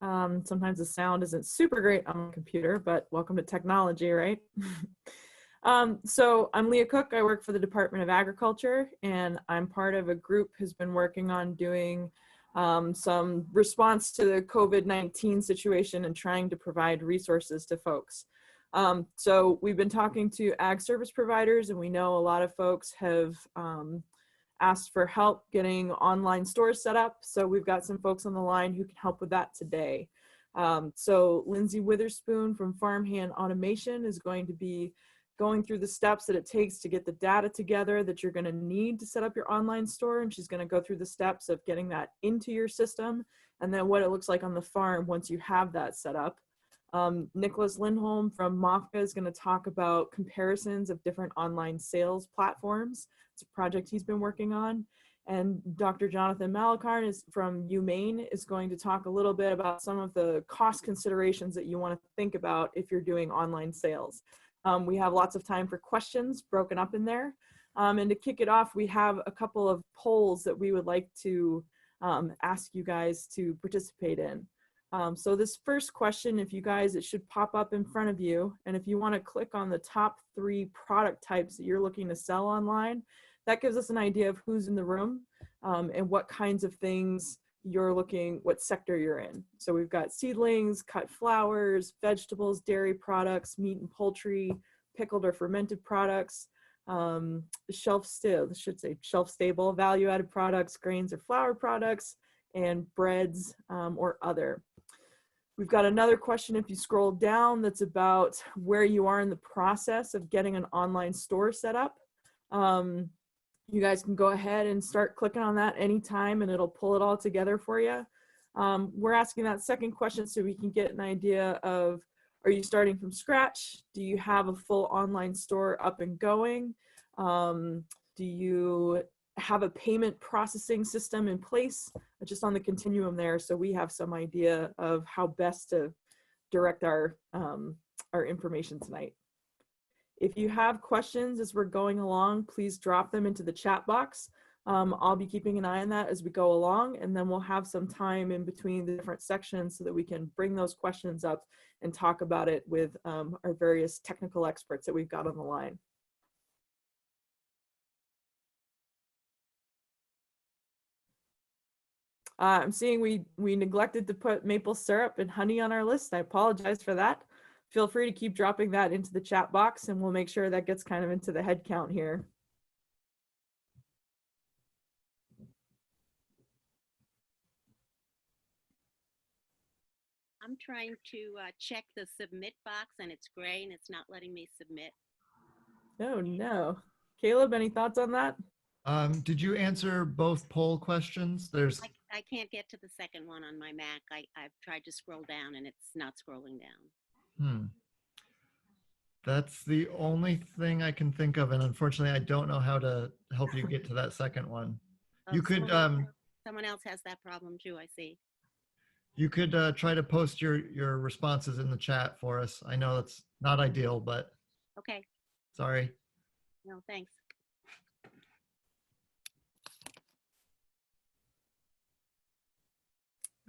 Sometimes the sound isn't super great on my computer, but welcome to technology, right? So I'm Leah Cook. I work for the Department of Agriculture, and I'm part of a group who's been working on doing some response to the COVID-19 situation and trying to provide resources to folks. So we've been talking to ag service providers, and we know a lot of folks have asked for help getting online stores set up. So we've got some folks on the line who can help with that today. So Lindsay Witherspoon from Farmhand Automation is going to be going through the steps that it takes to get the data together that you're going to need to set up your online store. And she's going to go through the steps of getting that into your system and then what it looks like on the farm once you have that set up. Nicholas Lindholm from Mofka is going to talk about comparisons of different online sales platforms. It's a project he's been working on. And Dr. Jonathan Malakarn is from UMaine is going to talk a little bit about some of the cost considerations that you want to think about if you're doing online sales. We have lots of time for questions broken up in there. And to kick it off, we have a couple of polls that we would like to ask you guys to participate in. So this first question, if you guys, it should pop up in front of you. And if you want to click on the top 3 product types that you're looking to sell online, that gives us an idea of who's in the room and what kinds of things you're looking, what sector you're in. So we've got seedlings, cut flowers, vegetables, dairy products, meat and poultry, pickled or fermented products, shelf stable, value-added products, grains or flour products, and breads or other. We've got another question if you scroll down that's about where you are in the process of getting an online store set up. You guys can go ahead and start clicking on that anytime and it'll pull it all together for you. We're asking that second question so we can get an idea of, are you starting from scratch? Do you have a full online store up and going? Do you have a payment processing system in place? Just on the continuum there, so we have some idea of how best to direct our information tonight. If you have questions as we're going along, please drop them into the chat box. I'll be keeping an eye on that as we go along, and then we'll have some time in between the different sections so that we can bring those questions up and talk about it with our various technical experts that we've got on the line. I'm seeing we neglected to put maple syrup and honey on our list. I apologize for that. Feel free to keep dropping that into the chat box and we'll make sure that gets kind of into the head count here. I'm trying to check the submit box and it's gray and it's not letting me submit. Oh no. Caleb, any thoughts on that? Did you answer both poll questions? I can't get to the second one on my Mac. I've tried to scroll down and it's not scrolling down. That's the only thing I can think of, and unfortunately I don't know how to help you get to that second one. You could someone else has that problem too, I see. You could try to post your responses in the chat for us. I know that's not ideal, but okay. Sorry. No, thanks.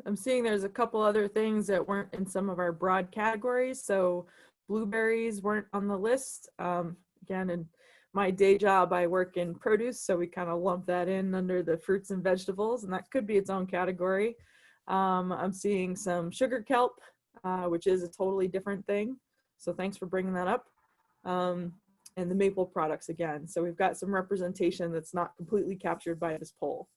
I'm seeing there's a couple other things that weren't in some of our broad categories. So blueberries weren't on the list. Again, in my day job, I work in produce, so we kind of lump that in under the fruits and vegetables, and that could be its own category. I'm seeing some sugar kelp, which is a totally different thing. So thanks for bringing that up. And the maple products again. So we've got some representation that's not completely captured by this poll.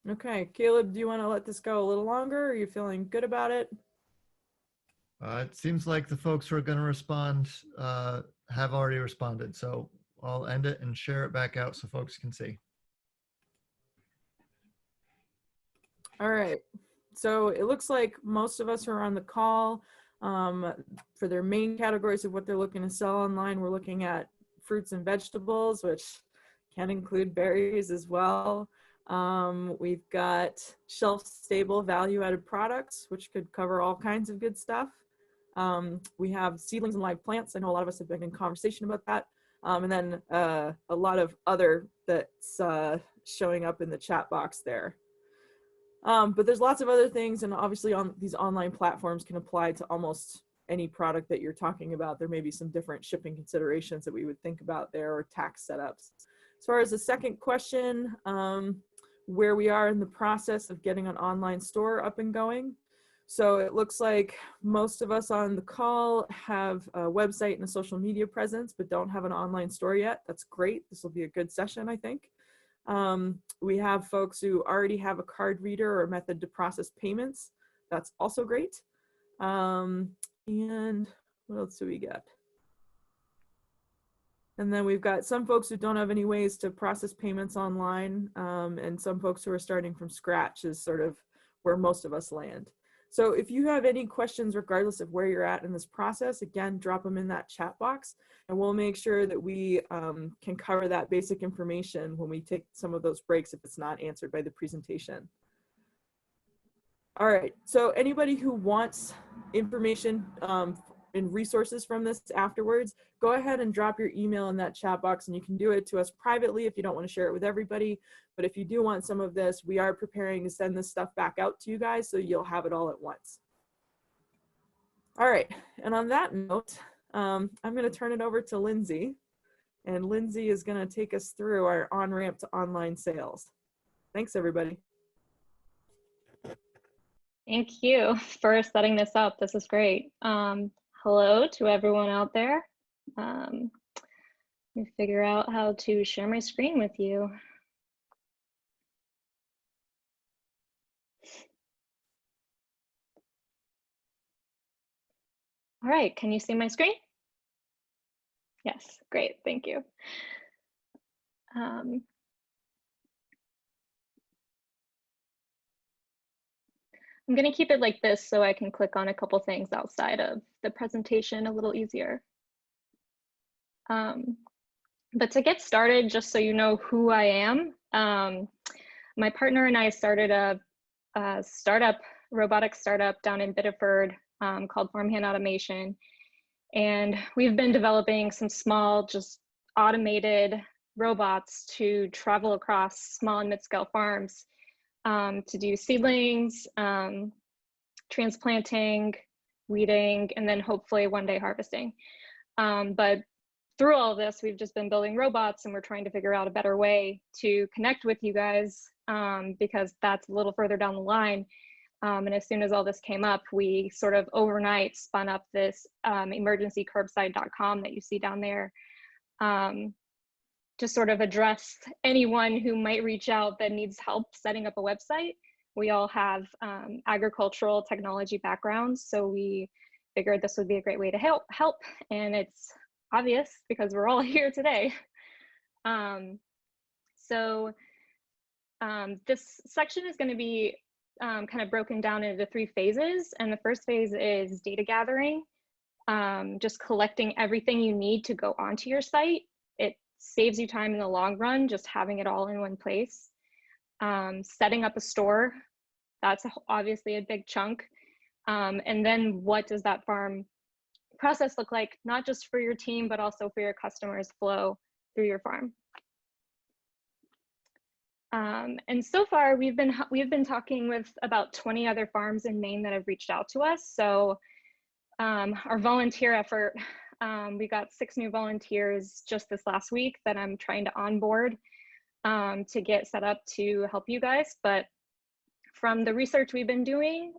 Okay, Caleb, do you want to let this go a little longer? Are you feeling good about it? It seems like the folks who are going to respond have already responded, so I'll end it and share it back out so folks can see. All right, so it looks like most of us are on the call. For their main categories of what they're looking to sell online, we're looking at fruits and vegetables, which can include berries as well. We've got shelf-stable value-added products, which could cover all kinds of good stuff. We have seedlings and live plants. I know a lot of us have been in conversation about that. And then a lot of other that's showing up in the chat box there. But there's lots of other things, and obviously on these online platforms can apply to almost any product that you're talking about. There may be some different shipping considerations that we would think about there, or tax setups. As far as the second question, where we are in the process of getting an online store up and going. So it looks like most of us on the call have a website and a social media presence, but don't have an online store yet. That's great. This will be a good session, I think. We have folks who already have a card reader or method to process payments. That's also great. And what else do we get? And then we've got some folks who don't have any ways to process payments online, and some folks who are starting from scratch is sort of where most of us land. So if you have any questions, regardless of where you're at in this process, again, drop them in that chat box, and we'll make sure that we can cover that basic information when we take some of those breaks if it's not answered by the presentation. All right, so anybody who wants information and resources from this afterwards, go ahead and drop your email in that chat box, and you can do it to us privately if you don't want to share it with everybody. But if you do want some of this, we are preparing to send this stuff back out to you guys so you'll have it all at once. All right, and on that note, I'm going to turn it over to Lindsay, and Lindsay is going to take us through our on-ramp to online sales. Thanks, everybody. Thank you for setting this up. This is great. Hello to everyone out there. Let me figure out how to share my screen with you. All right, can you see my screen? Yes, great, thank you. I'm going to keep it like this so I can click on a couple things outside of the presentation a little easier. But to get started, just so you know who I am, my partner and I started a startup, robotic startup down in Biddeford called Farmhand Automation. And we've been developing some small, just automated robots to travel across small and mid-scale farms to do seedlings, transplanting, weeding, and then hopefully one day harvesting. But through all of this, we've just been building robots, and we're trying to figure out a better way to connect with you guys because that's a little further down the line. And as soon as all this came up, we sort of overnight spun up this emergencycurbside.com that you see down there to sort of address anyone who might reach out that needs help setting up a website. We all have agricultural technology backgrounds, so we figured this would be a great way to help, and it's obvious because we're all here today. This section is going to be kind of broken down into 3 phases, and the first phase is data gathering, just collecting everything you need to go onto your site. It saves you time in the long run, just having it all in one place. Setting up a store, that's obviously a big chunk. And then what does that farm process look like, not just for your team, but also for your customers flow through your farm. And so far, we've been talking with about 20 other farms in Maine that have reached out to us. So our volunteer effort, we got 6 new volunteers just this last week that I'm trying to onboard to get set up to help you guys. But from the research we've been doing,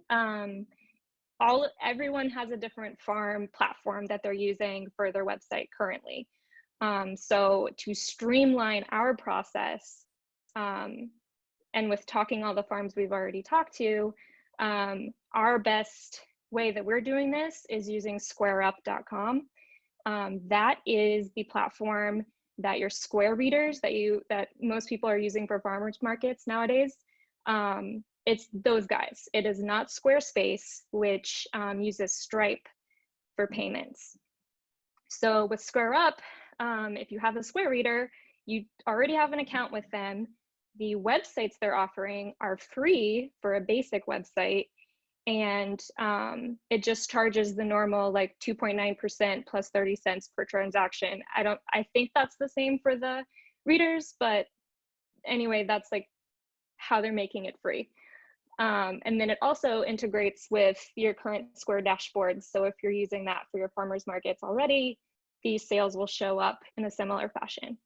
everyone has a different farm platform that they're using for their website currently. So to streamline our process, and with talking all the farms we've already talked to, our best way that we're doing this is using squareup.com. That is the platform that your Square readers that most people are using for farmers markets nowadays. it's those guys. It is not Squarespace, which uses Stripe for payments. So with SquareUp, if you have a Square Reader, you already have an account with them. The websites they're offering are free for a basic website, and it just charges the normal like 2.9% plus 30 cents per transaction. I think that's the same for the readers, but anyway, that's like how they're making it free. And then it also integrates with your current Square dashboards. So if you're using that for your farmers markets already, these sales will show up in a similar fashion.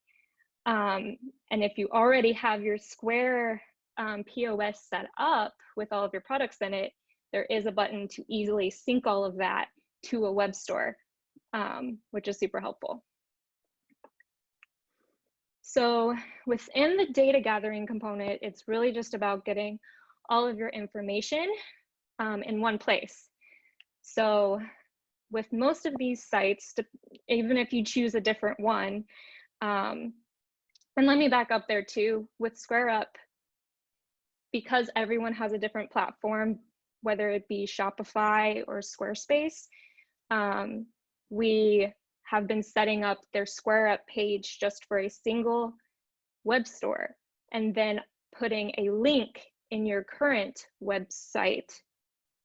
And if you already have your Square POS set up with all of your products in it, there is a button to easily sync all of that to a web store, which is super helpful. So within the data gathering component, it's really just about getting all of your information in one place. So with most of these sites, even if you choose a different one, and let me back up there too, with SquareUp, because everyone has a different platform, whether it be Shopify or Squarespace, we have been setting up their SquareUp page just for a single web store, and then putting a link in your current website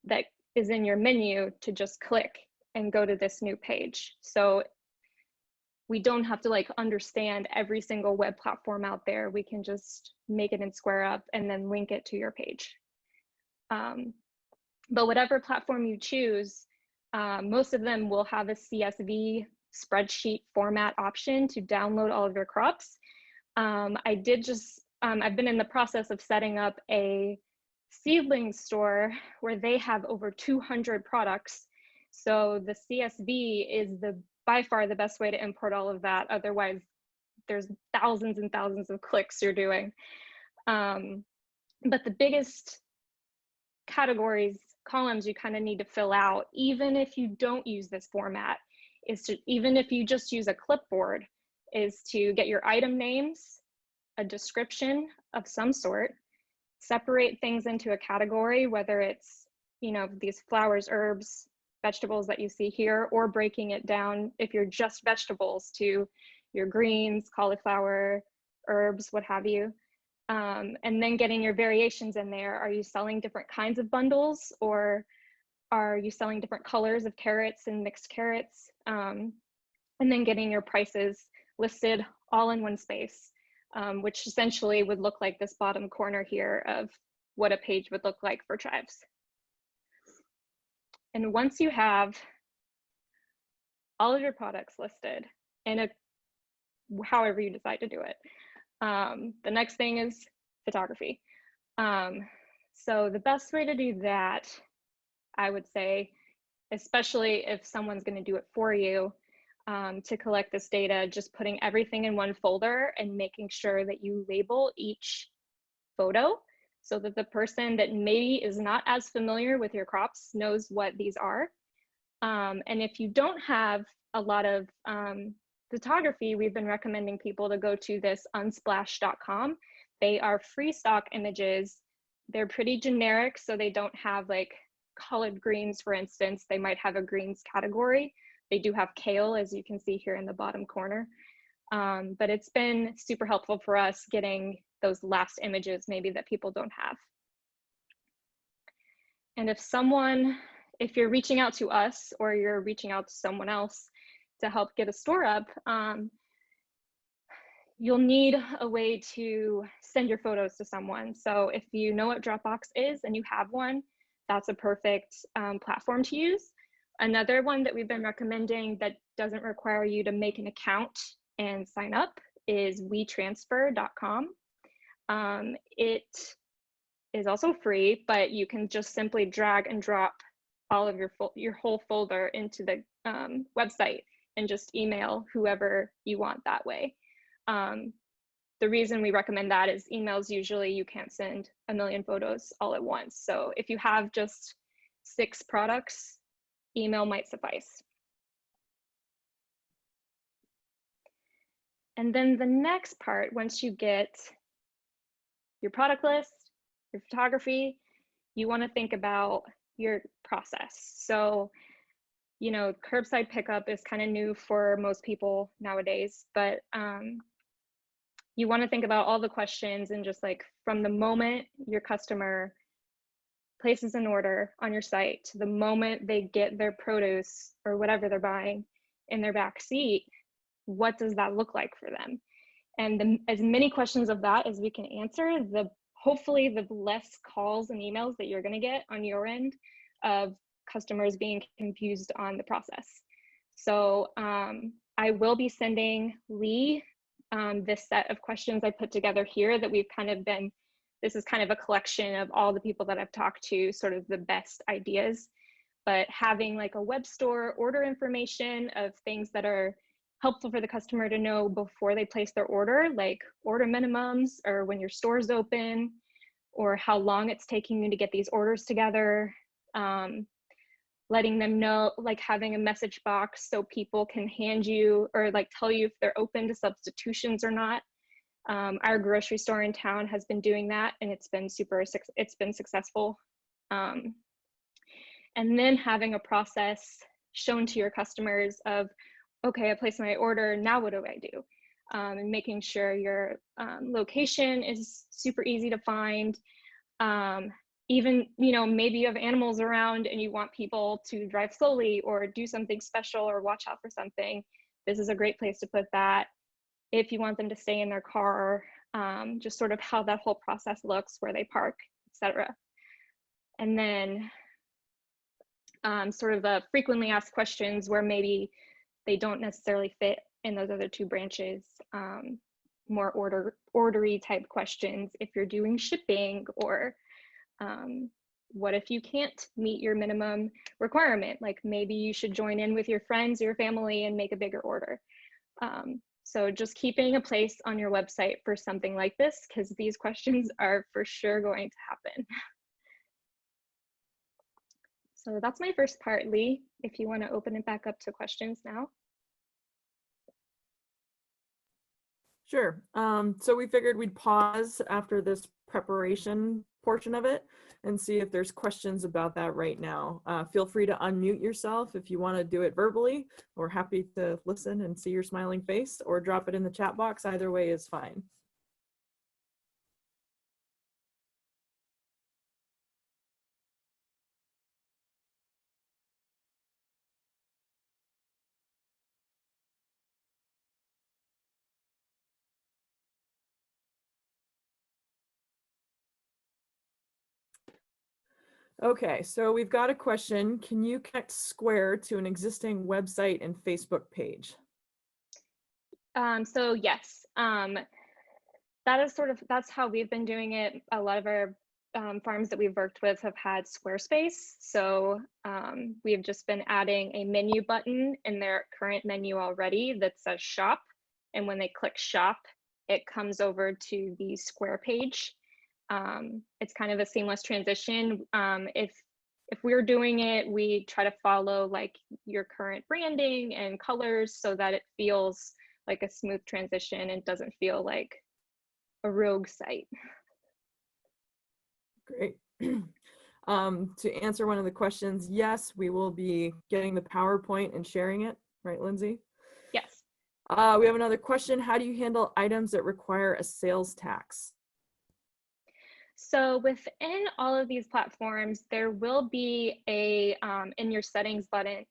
that is in your menu to just click and go to this new page. So we don't have to like understand every single web platform out there. We can just make it in SquareUp and then link it to your page. But whatever platform you choose, most of them will have a CSV spreadsheet format option to download all of your crops. I've been in the process of setting up a seedling store where they have over 200 products. So the CSV is by far the best way to import all of that. Otherwise, there's thousands and thousands of clicks you're doing. But the biggest categories, columns you kind of need to fill out, even if you don't use this format, even if you just use a clipboard, is to get your item names, a description of some sort, separate things into a category, whether it's, these flowers, herbs, vegetables that you see here, or breaking it down if you're just vegetables to your greens, cauliflower, herbs, what have you. And then getting your variations in there. Are you selling different kinds of bundles, or are you selling different colors of carrots and mixed carrots? And then getting your prices listed all in one space, which essentially would look like this bottom corner here of what a page would look like for chives. And once you have all of your products listed in however you decide to do it, the next thing is photography. So the best way to do that, I would say, especially if someone's going to do it for you, to collect this data, just putting everything in one folder and making sure that you label each photo so that the person that maybe is not as familiar with your crops knows what these are. And if you don't have a lot of photography, we've been recommending people to go to this unsplash.com. They are free stock images. They're pretty generic, so they don't have like collard greens, for instance. They might have a greens category. They do have kale, as you can see here in the bottom corner. But it's been super helpful for us getting those last images maybe that people don't have. And if you're reaching out to us or you're reaching out to someone else to help get a store up, you'll need a way to send your photos to someone. So if you know what Dropbox is and you have one, that's a perfect platform to use. Another one that we've been recommending that doesn't require you to make an account and sign up is WeTransfer.com. It is also free, but you can just simply drag and drop all of your whole folder into the website and just email whoever you want that way. The reason we recommend that is emails, usually you can't send a million photos all at once. So if you have just 6 products, email might suffice. And then the next part, once you get your product list, your photography, you want to think about your process. So, you know, curbside pickup is kind of new for most people nowadays, but you want to think about all the questions and just like from the moment your customer places an order on your site to the moment they get their produce or whatever they're buying in their back seat, what does that look like for them? And as many questions of that as we can answer, hopefully the less calls and emails that you're going to get on your end of customers being confused on the process. So I will be sending Lee this set of questions I put together here that we've kind of been, this is kind of a collection of all the people that I've talked to, sort of the best ideas, but having like a web store order information of things that are helpful for the customer to know before they place their order, like order minimums or when your store is open or how long it's taking you to get these orders together. Letting them know, like having a message box so people can hand you or like tell you if they're open to substitutions or not. Our grocery store in town has been doing that and it's been successful. And then having a process shown to your customers of, okay, I placed my order, now what do I do? And making sure your location is super easy to find. Even, you know, maybe you have animals around and you want people to drive slowly or do something special or watch out for something. This is a great place to put that. If you want them to stay in their car, just sort of how that whole process looks, where they park, etc. And then sort of the frequently asked questions where maybe they don't necessarily fit in those other two branches, more ordery type questions if you're doing shipping, or what if you can't meet your minimum requirement? Like maybe you should join in with your friends or your family and make a bigger order. So just keeping a place on your website for something like this, because these questions are for sure going to happen. So that's my first part, Lee, if you want to open it back up to questions now. Sure. So we figured we'd pause after this preparation portion of it and see if there's questions about that right now. Feel free to unmute yourself if you want to do it verbally. We're happy to listen and see your smiling face, or drop it in the chat box. Either way is fine. Okay, so we've got a question. Can you connect Square to an existing website and Facebook page? So yes, that's how we've been doing it. A lot of our farms that we've worked with have had Squarespace. So we have just been adding a menu button in their current menu already that says shop. And when they click shop, it comes over to the Square page. It's kind of a seamless transition. If we're doing it, we try to follow like your current branding and colors so that it feels like a smooth transition and doesn't feel like a rogue site. Great. To answer one of the questions, yes, we will be getting the PowerPoint and sharing it, right, Lindsay? Yes. We have another question. How do you handle items that require a sales tax? So within all of these platforms, there will be a, in your settings button,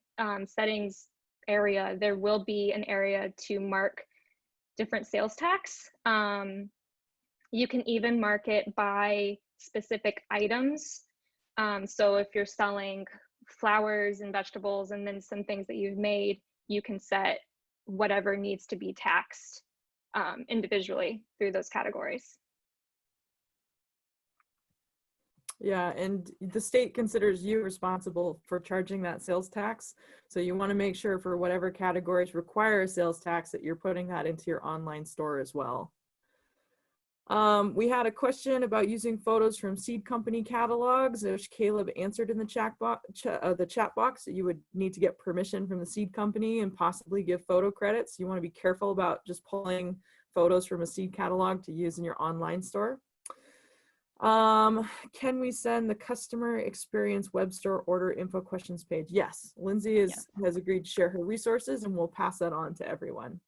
settings area, there will be an area to mark different sales tax. You can even mark it by specific items. So if you're selling flowers and vegetables and then some things that you've made, you can set whatever needs to be taxed individually through those categories. Yeah, and the state considers you responsible for charging that sales tax. So you want to make sure for whatever categories require a sales tax that you're putting that into your online store as well. We had a question about using photos from seed company catalogs, which Caleb answered in the chat box that you would need to get permission from the seed company and possibly give photo credits. You want to be careful about just pulling photos from a seed catalog to use in your online store. Can we send the customer experience web store order info questions page? Yes, Lindsay has agreed to share her resources and we'll pass that on to everyone.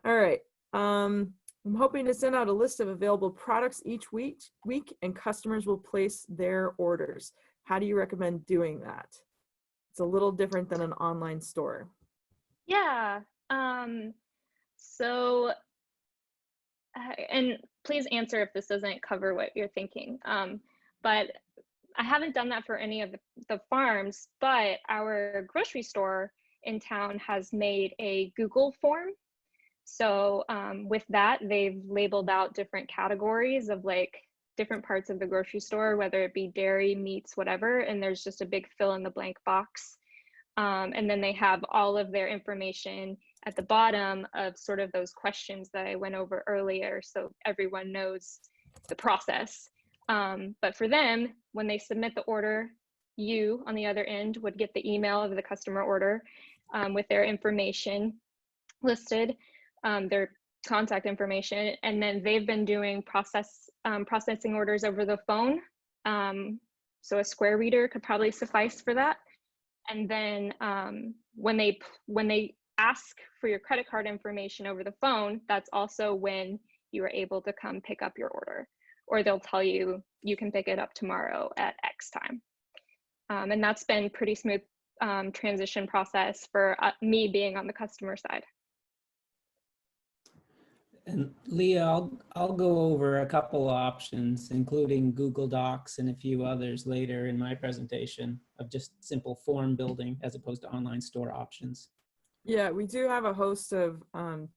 All right. I'm hoping to send out a list of available products each week and customers will place their orders. How do you recommend doing that? It's a little different than an online store. Yeah. So, and please answer if this doesn't cover what you're thinking. But I haven't done that for any of the farms, but our grocery store in town has made a Google form. So with that, they've labeled out different categories of like different parts of the grocery store, whether it be dairy, meats, whatever, and there's just a big fill in the blank box. And then they have all of their information at the bottom of sort of those questions that I went over earlier, so everyone knows the process. But for them, when they submit the order, you on the other end would get the email of the customer order with their information listed, their contact information, and then they've been doing processing orders over the phone. So a Square reader could probably suffice for that. And then when they ask for your credit card information over the phone, that's also when you are able to come pick up your order, or they'll tell you you can pick it up tomorrow at X time. And that's been pretty smooth transition process for me being on the customer side. And Leah, I'll go over a couple options, including Google Docs and a few others later in my presentation of just simple form building as opposed to online store options. Yeah, we do have a host of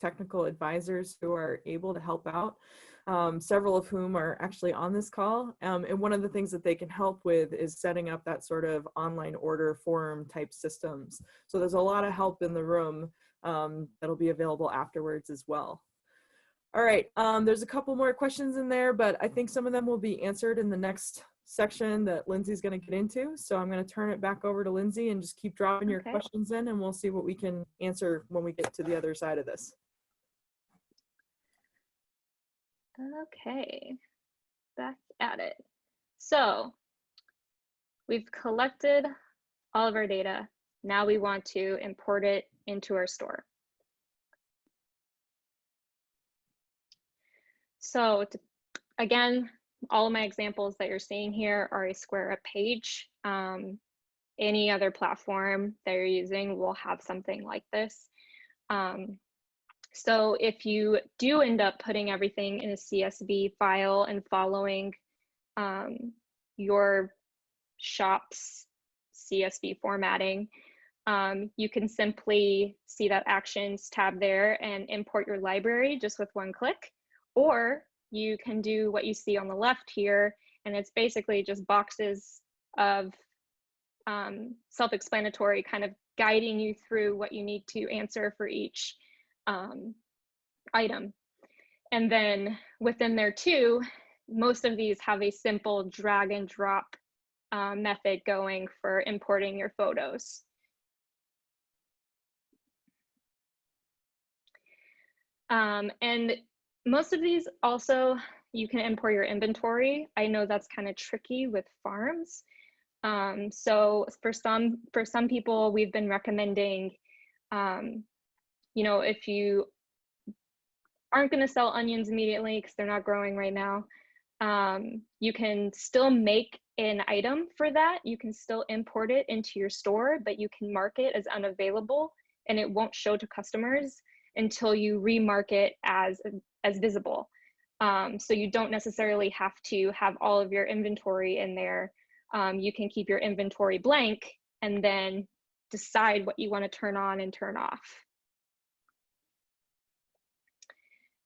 technical advisors who are able to help out, several of whom are actually on this call. And one of the things that they can help with is setting up that sort of online order form type systems. So there's a lot of help in the room that'll be available afterwards as well. All right, there's a couple more questions in there, but I think some of them will be answered in the next section that Lindsay's going to get into. So I'm going to turn it back over to Lindsay and just keep dropping your questions in, and we'll see what we can answer when we get to the other side of this. Okay, back at it. So we've collected all of our data. Now we want to import it into our store. So again, all of my examples that you're seeing here are a Square Up page. Any other platform that you're using will have something like this. So if you do end up putting everything in a CSV file and following your shop's CSV formatting, you can simply see that Actions tab there and import your library just with one click. Or you can do what you see on the left here, and it's basically just boxes of self-explanatory, kind of guiding you through what you need to answer for each item. And then within there too, most of these have a simple drag and drop method going for importing your photos. And most of these also, you can import your inventory. I know that's kind of tricky with farms. So for some people, we've been recommending, you know, if you aren't going to sell onions immediately because they're not growing right now, you can still make an item for that. You can still import it into your store, but you can mark it as unavailable, and it won't show to customers until you remark it as visible. So you don't necessarily have to have all of your inventory in there. You can keep your inventory blank and then decide what you want to turn on and turn off.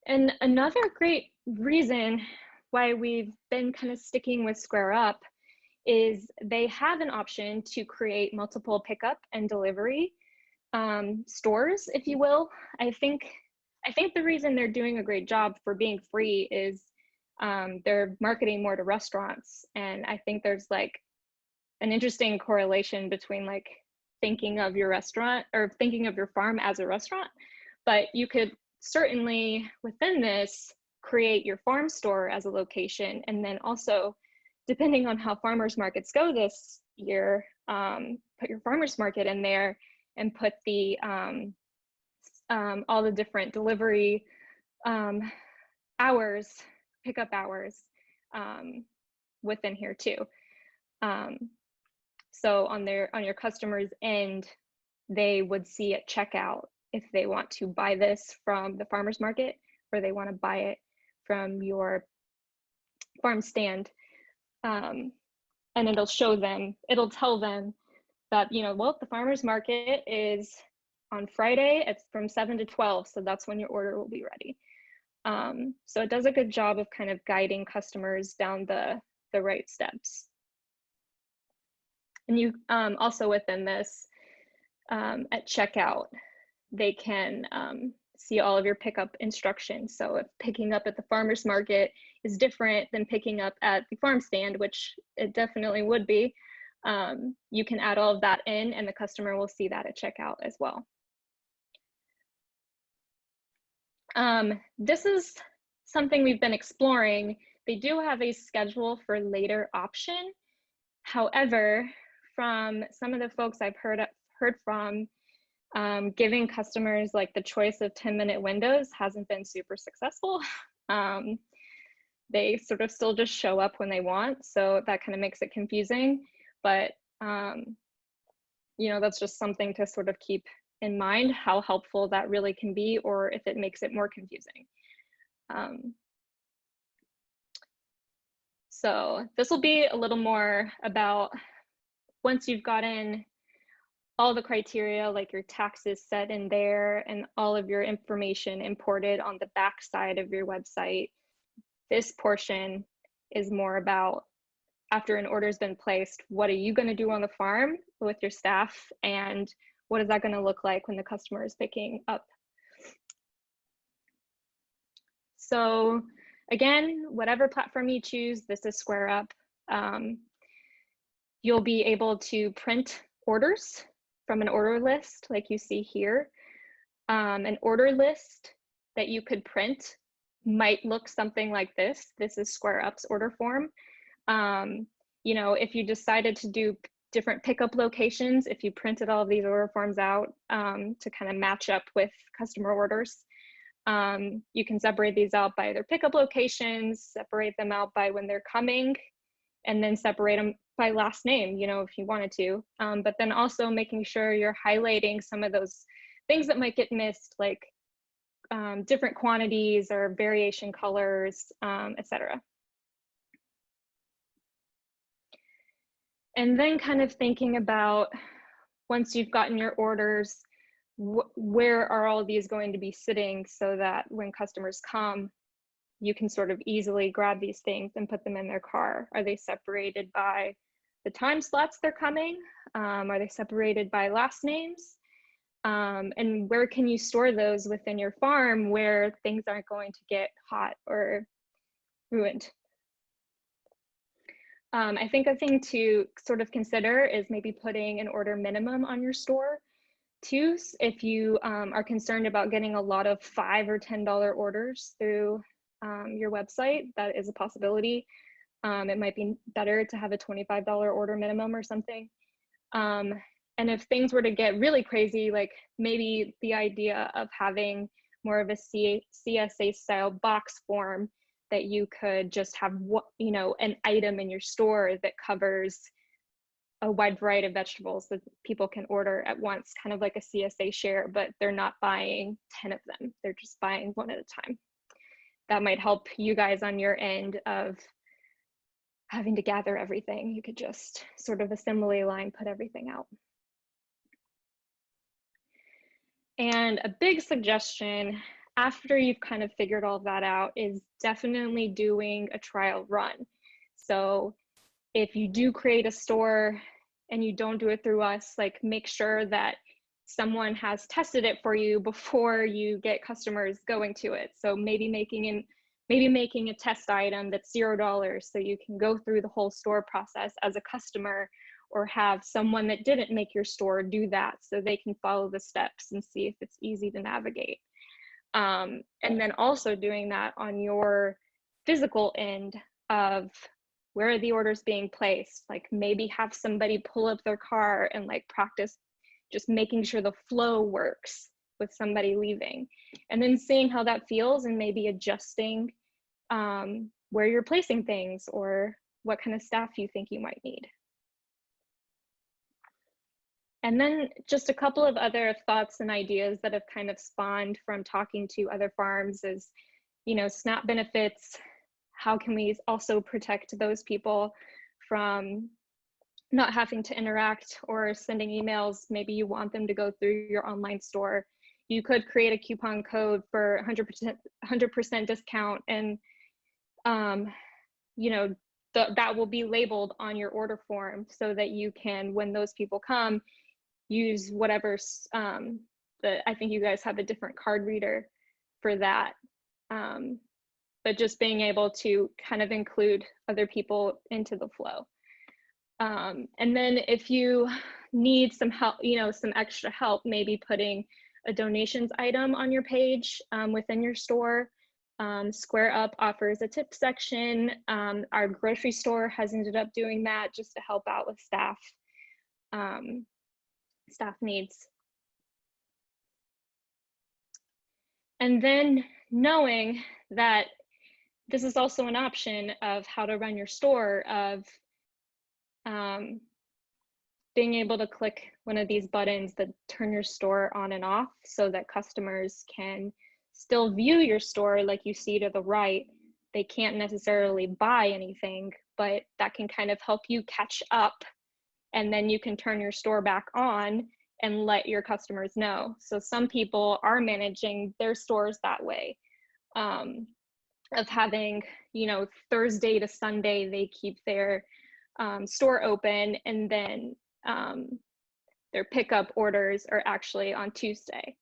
And another great reason why we've been kind of sticking with Square Up is they have an option to create multiple pickup and delivery stores, if you will. I think the reason they're doing a great job for being free is they're marketing more to restaurants. And I think there's like an interesting correlation between like thinking of your restaurant or thinking of your farm as a restaurant, but you could certainly within this create your farm store as a location, and then also, depending on how farmers markets go this year, put your farmers market in there and put the all the different delivery hours, pickup hours within here too. So on your customer's end, they would see at checkout if they want to buy this from the farmer's market or they want to buy it from your farm stand. And it'll show them, it'll tell them that, you know, well, the farmer's market is on Friday, it's from 7 to 12, so that's when your order will be ready. So it does a good job of kind of guiding customers down the right steps. And you also within this, at checkout, they can see all of your pickup instructions. So if picking up at the farmer's market is different than picking up at the farm stand, which it definitely would be, you can add all of that in and the customer will see that at checkout as well. This is something we've been exploring. They do have a schedule for later option. However, from some of the folks I've heard from, giving customers like the choice of 10-minute windows hasn't been super successful. They sort of still just show up when they want, so that kind of makes it confusing. But you know, that's just something to sort of keep in mind, how helpful that really can be, or if it makes it more confusing. So this will be a little more about once you've gotten all the criteria, like your taxes set in there and all of your information imported on the back side of your website. This portion is more about, after an order's been placed, what are you going to do on the farm with your staff, and what is that going to look like when the customer is picking up? So again, whatever platform you choose, this is SquareUp. You'll be able to print orders from an order list like you see here. An order list that you could print might look something like this. This is SquareUp's order form. You know, if you decided to do different pickup locations, if you printed all of these order forms out to kind of match up with customer orders, you can separate these out by their pickup locations, separate them out by when they're coming, and then separate them by last name, you know, if you wanted to. But then also making sure you're highlighting some of those things that might get missed, like different quantities or variation colors, etc. And then kind of thinking about, once you've gotten your orders, where are all these going to be sitting, so that when customers come, you can sort of easily grab these things and put them in their car. Are they separated by the time slots they're coming? Are they separated by last names? And where can you store those within your farm where things aren't going to get hot or ruined? I think a thing to sort of consider is maybe putting an order minimum on your store too. If you are concerned about getting a lot of $5 or $10 orders through your website, that is a possibility. It might be better to have a $25 order minimum or something. And if things were to get really crazy, like maybe the idea of having more of a CSA style box form that you could just have, you know, an item in your store that covers a wide variety of vegetables that people can order at once, kind of like a CSA share, but they're not buying 10 of them. They're just buying one at a time. That might help you guys on your end of having to gather everything. You could just sort of assembly line, put everything out. And a big suggestion after you've kind of figured all that out is definitely doing a trial run. So if you do create a store and you don't do it through us, like make sure that someone has tested it for you before you get customers going to it. So maybe making a test item that's $0 so you can go through the whole store process as a customer, or have someone that didn't make your store do that so they can follow the steps and see if it's easy to navigate. And then also doing that on your physical end of where are the orders being placed, like maybe have somebody pull up their car and like practice just making sure the flow works with somebody leaving, and then seeing how that feels and maybe adjusting where you're placing things or what kind of staff you think you might need. And then just a couple of other thoughts and ideas that have kind of spawned from talking to other farms is, you know, SNAP benefits. How can we also protect those people from not having to interact or sending emails? Maybe you want them to go through your online store. You could create a coupon code for 100% discount, and you know, that will be labeled on your order form so that you can, when those people come, use whatever, I think you guys have a different card reader for that. But just being able to kind of include other people into the flow. And then if you need some help, you know, some extra help, maybe putting a donations item on your page within your store. Square Up offers a tip section. Our grocery store has ended up doing that just to help out with staff needs. And then knowing that this is also an option of how to run your store, of being able to click one of these buttons that turn your store on and off so that customers can still view your store like you see to the right. They can't necessarily buy anything, but that can kind of help you catch up, and then you can turn your store back on and let your customers know. So some people are managing their stores that way, of having, you know, Thursday to Sunday, they keep their store open, and then their pickup orders are actually on Tuesday.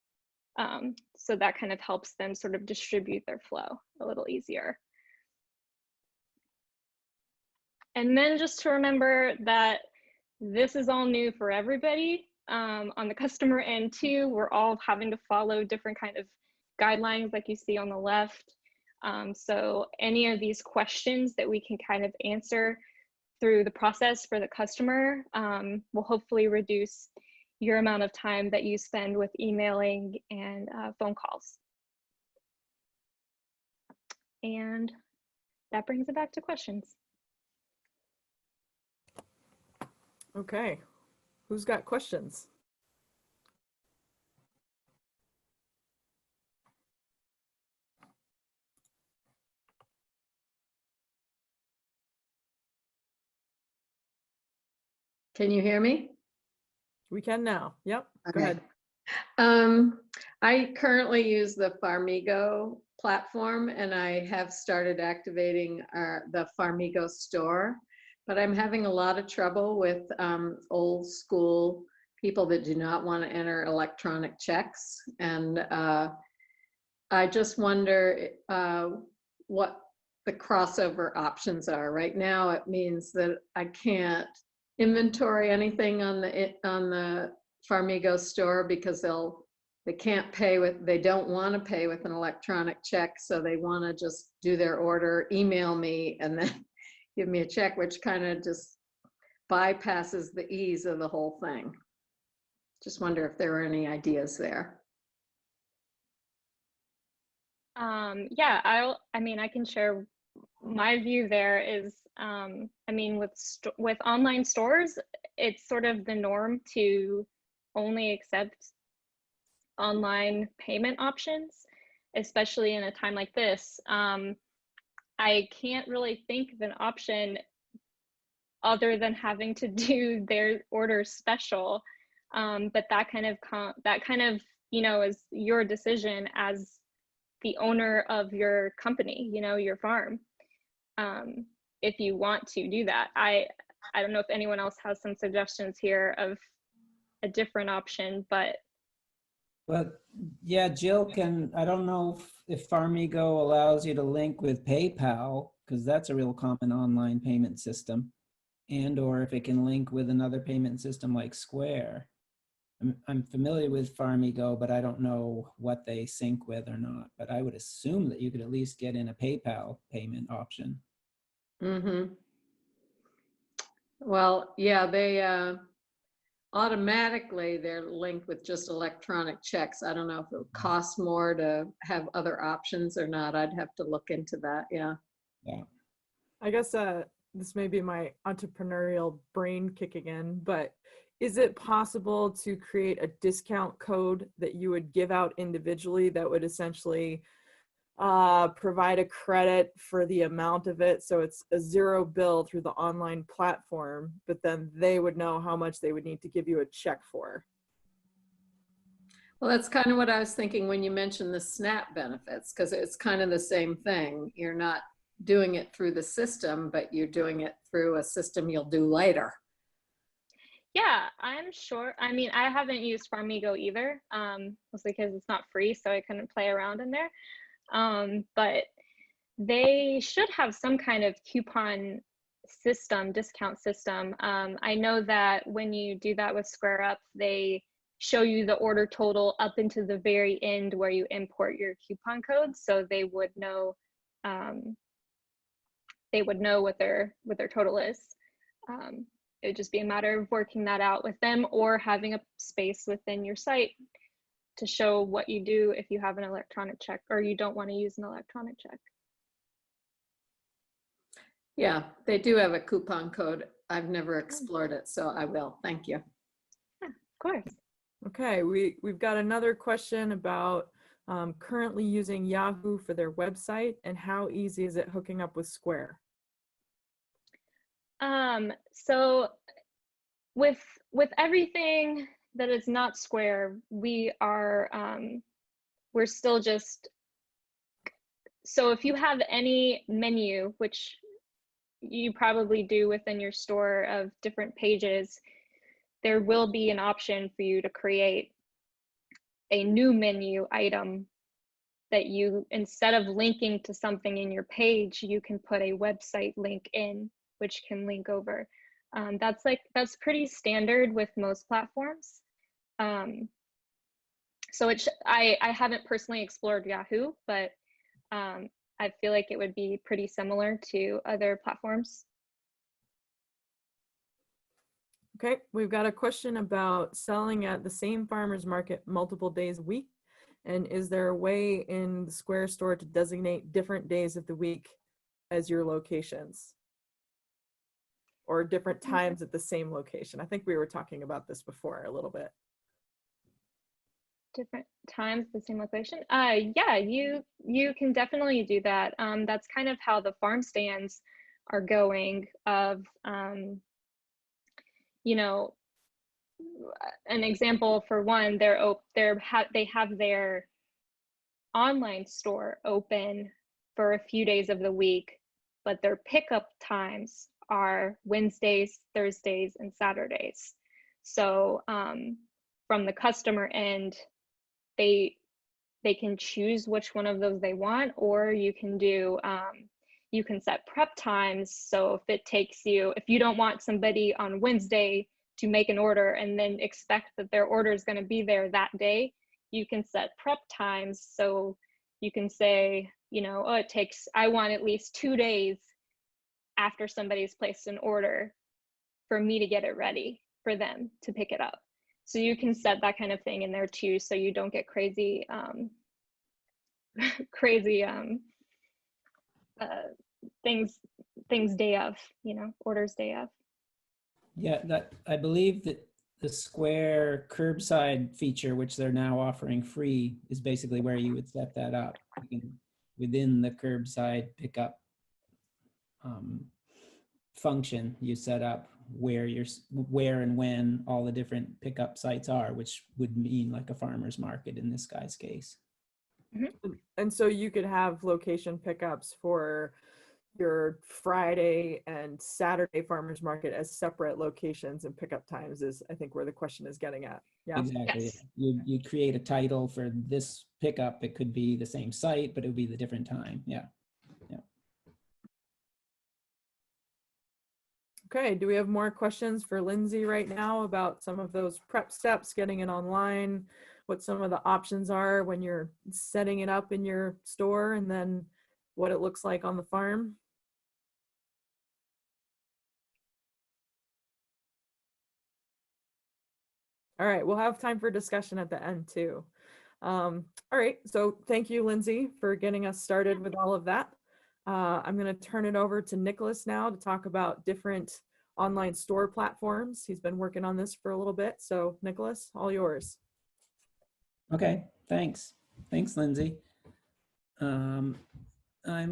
So that kind of helps them sort of distribute their flow a little easier. And then just to remember that this is all new for everybody. On the customer end too, we're all having to follow different kind of guidelines like you see on the left. So any of these questions that we can kind of answer through the process for the customer will hopefully reduce your amount of time that you spend with emailing and phone calls. And that brings it back to questions. Okay, who's got questions? Can you hear me? We can now. Yep, Okay. go ahead. I currently use the Farmigo platform, and I have started activating the Farmigo store, but I'm having a lot of trouble with old school people that do not want to enter electronic checks. And I just wonder what the crossover options are. Right now, it means that I can't inventory anything on the Farmigo store because they can't pay with, they don't want to pay with an electronic check, so they want to just do their order, email me, and then give me a check, which kind of just bypasses the ease of the whole thing. Just wonder if there are any ideas there. Yeah, I mean, I can share my view there is, I mean, with online stores, it's sort of the norm to only accept online payment options, especially in a time like this. I can't really think of an option other than having to do their order special, but that kind of, you know, is your decision as the owner of your company, you know, your farm. If you want to do that, I don't know if anyone else has some suggestions here of a different option, but yeah, Jill I don't know if Farmigo allows you to link with PayPal, because that's a real common online payment system, and or if it can link with another payment system like Square. I'm familiar with Farmigo, but I don't know what they sync with or not. But I would assume that you could at least get in a PayPal payment option. Mm-hmm. Well, yeah, they automatically they're linked with just electronic checks. I don't know if it would cost more to have other options or not. I'd have to look into that. Yeah. Yeah. I guess this may be my entrepreneurial brain kicking in, but is it possible to create a discount code that you would give out individually that would essentially provide a credit for the amount of it? So it's a zero bill through the online platform, but then they would know how much they would need to give you a check for. Well, that's kind of what I was thinking when you mentioned the SNAP benefits, because it's kind of the same thing. You're not doing it through the system, but you're doing it through a system you'll do later. Yeah, I'm sure. I mean, I haven't used Farmigo either, mostly because it's not free, so I couldn't play around in there. But they should have some kind of coupon system, discount system. I know that when you do that with SquareUp, they show you the order total up into the very end where you import your coupon code, so they would know what their total is. It would just be a matter of working that out with them or having a space within your site to show what you do if you have an electronic check or you don't want to use an electronic check. Yeah, they do have a coupon code. I've never explored it, so I will. Thank you. Yeah, of course. Okay, we've got another question about currently using Yahoo for their website, and how easy is it hooking up with Square? So with everything that is not Square, we're still just, so if you have any menu, which you probably do within your store of different pages, there will be an option for you to create a new menu item that you, instead of linking to something in your page, you can put a website link in, which can link over. That's pretty standard with most platforms. So I haven't personally explored Yahoo, but I feel like it would be pretty similar to other platforms. Okay, we've got a question about selling at the same farmer's market multiple days a week. And is there a way in the Square store to designate different days of the week as your locations? Or different times at the same location? I think we were talking about this before a little bit. Different times, the same location? Yeah, you can definitely do that. That's kind of how the farm stands are going of, you know, an example for one, they have their online store open for a few days of the week, but their pickup times are Wednesdays, Thursdays, and Saturdays. So from the customer end, they can choose which one of those they want, or you can do you can set prep times. So if you don't want somebody on Wednesday to make an order and then expect that their order is going to be there that day, you can set prep times. So you can say, oh, I want at least 2 days after somebody's placed an order for me to get it ready for them to pick it up. So you can set that kind of thing in there too, so you don't get crazy things day of, orders day of. Yeah, that I believe that the Square curbside feature, which they're now offering free, is basically where you would set that up. You can, within the curbside pickup function, you set up where and when all the different pickup sites are, which would mean like a farmer's market in this guy's case. Mm-hmm. And so you could have location pickups for your Friday and Saturday farmers market as separate locations, and pickup times is, I think, where the question is getting at. Yeah, exactly. Yes. You create a title for this pickup. It could be the same site, but it would be the different time. Yeah. Okay, do we have more questions for Lindsay right now about some of those prep steps, getting it online, what some of the options are when you're setting it up in your store, and then what it looks like on the farm? All right, we'll have time for discussion at the end too. All right, so thank you, Lindsay, for getting us started with all of that. I'm going to turn it over to Nicholas now to talk about different online store platforms. He's been working on this for a little bit. So Nicholas, all yours. Okay, thanks. Thanks, Lindsay. I'm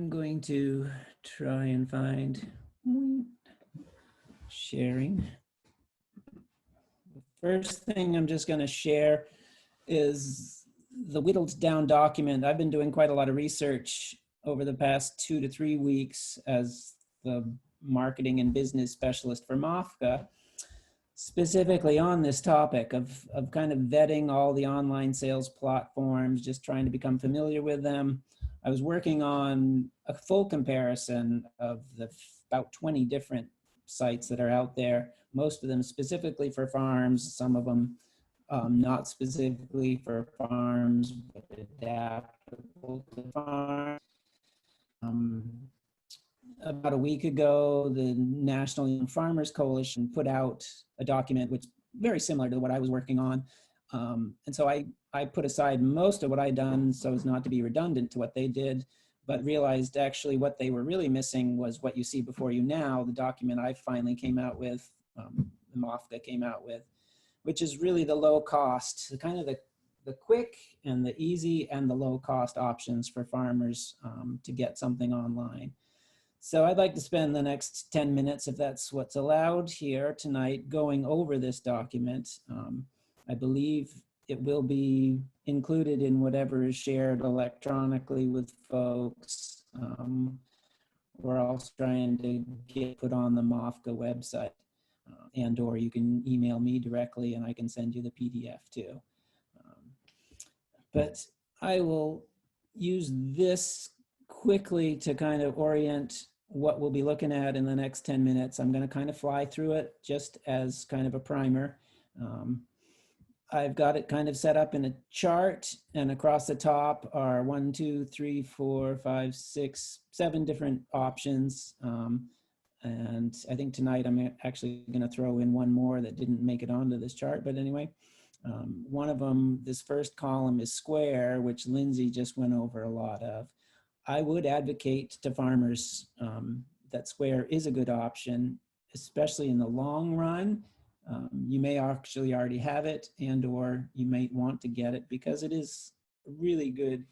going to try and find sharing. The first thing I'm just going to share is the whittled down document. I've been doing quite a lot of research over the past 2 to 3 weeks as the marketing and business specialist for MOFGA, specifically on this topic of kind of vetting all the online sales platforms, just trying to become familiar with them. I was working on a full comparison of the about 20 different sites that are out there, most of them specifically for farms, some of them not specifically for farms, but adaptable to farms. About a week ago, the National Young Farmers Coalition put out a document which very similar to what I was working on. And so I put aside most of what I'd done so as not to be redundant to what they did, but realized actually what they were really missing was what you see before you now, the document I finally came out with, the MOFGA came out with, which is really the low cost, kind of the quick and the easy and the low cost options for farmers to get something online. So I'd like to spend the next 10 minutes, if that's what's allowed here tonight, going over this document. I believe it will be included in whatever is shared electronically with folks. We're also trying to get put on the MOFGA website, and or you can email me directly and I can send you the PDF too. But I will use this quickly to kind of orient what we'll be looking at in the next 10 minutes. I'm going to kind of fly through it just as kind of a primer. I've got it kind of set up in a chart, and across the top are 1, 2, 3, 4, 5, 6, 7 different options. And I think tonight I'm actually going to throw in one more that didn't make it onto this chart. But anyway, one of them, this first column is Square, which Lindsay just went over a lot of. I would advocate to farmers that Square is a good option, especially in the long run. You may actually already have it, and or you might want to get it because it is a really good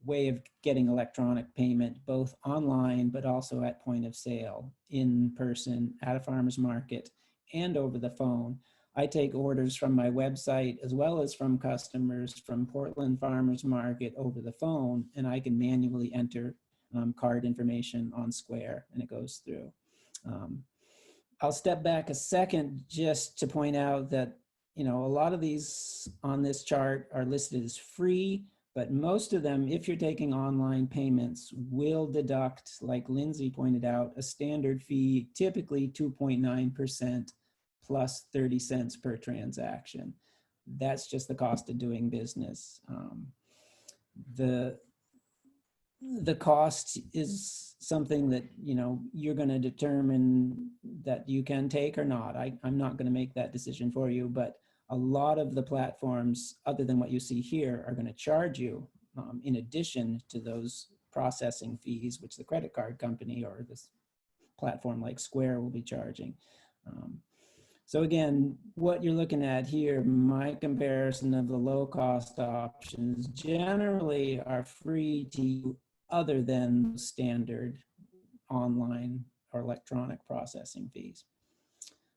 way of getting electronic payment, both online, but also at point of sale, in person, at a farmer's market, and over the phone. I take orders from my website as well as from customers from Portland Farmers Market over the phone, and I can manually enter card information on Square, and it goes through. I'll step back a second just to point out that, you know, a lot of these on this chart are listed as free, but most of them, if you're taking online payments, will deduct, like Lindsay pointed out, a standard fee, typically 2.9% plus 30 cents per transaction. That's just the cost of doing business. The cost is something that, you know, you're going to determine that you can take or not. I'm not going to make that decision for you, but a lot of the platforms, other than what you see here, are going to charge you in addition to those processing fees, which the credit card company or this platform like Square will be charging. So again, what you're looking at here, my comparison of the low cost options generally are free to you other than standard online or electronic processing fees.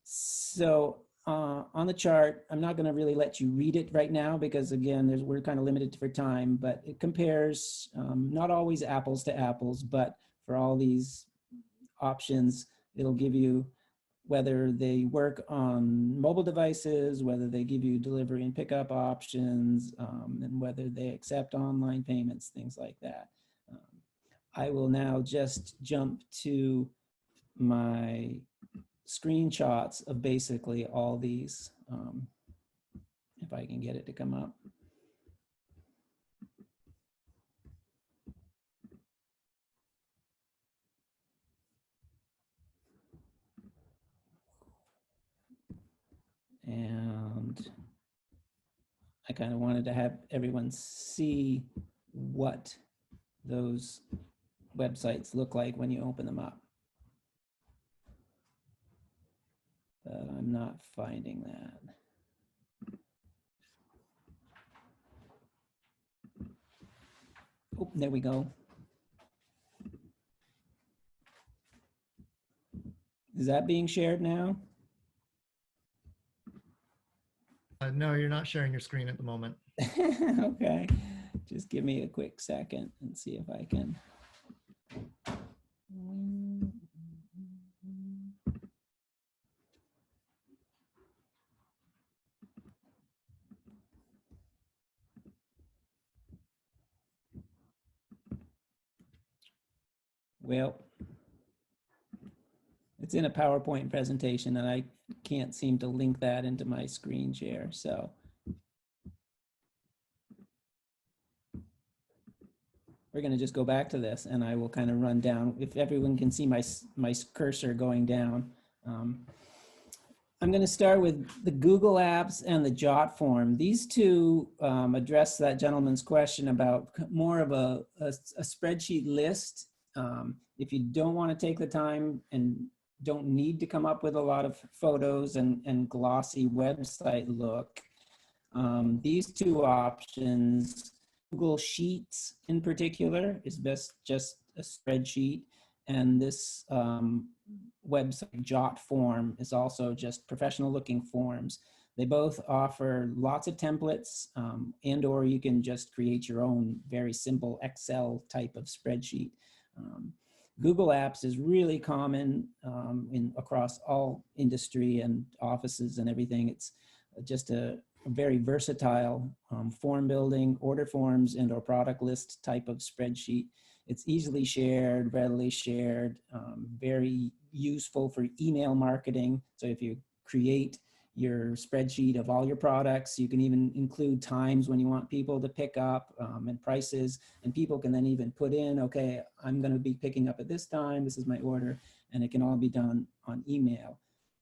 So on the chart, I'm not going to really let you read it right now because again, we're kind of limited for time, but it compares not always apples to apples, but for all these options, it'll give you whether they work on mobile devices, whether they give you delivery and pickup options, and whether they accept online payments, things like that. I will now just jump to my screenshots of basically all these, if I can get it to come up. And I kind of wanted to have everyone see what those websites look like when you open them up. But I'm not finding that. Oh, there we go. Is that being shared now? No, you're not sharing your screen at the moment. Okay, just give me a quick second and see if I can. Well, it's in a PowerPoint presentation and I can't seem to link that into my screen share, so. We're going to just go back to this and I will kind of run down. If everyone can see my cursor going down. I'm going to start with the Google Apps and the Jot form. These two address that gentleman's question about more of a spreadsheet list. If you don't want to take the time and don't need to come up with a lot of photos and glossy website look, these two options, Google Sheets in particular is best just a spreadsheet, and this website Jot form is also just professional looking forms. They both offer lots of templates and or you can just create your own very simple Excel type of spreadsheet. Google Apps is really common across all industry and offices and everything. It's just a very versatile form building, order forms, and or product list type of spreadsheet. It's easily shared, readily shared, very useful for email marketing. So if you create your spreadsheet of all your products, you can even include times when you want people to pick up and prices, and people can then even put in, okay, I'm going to be picking up at this time, this is my order, and it can all be done on email.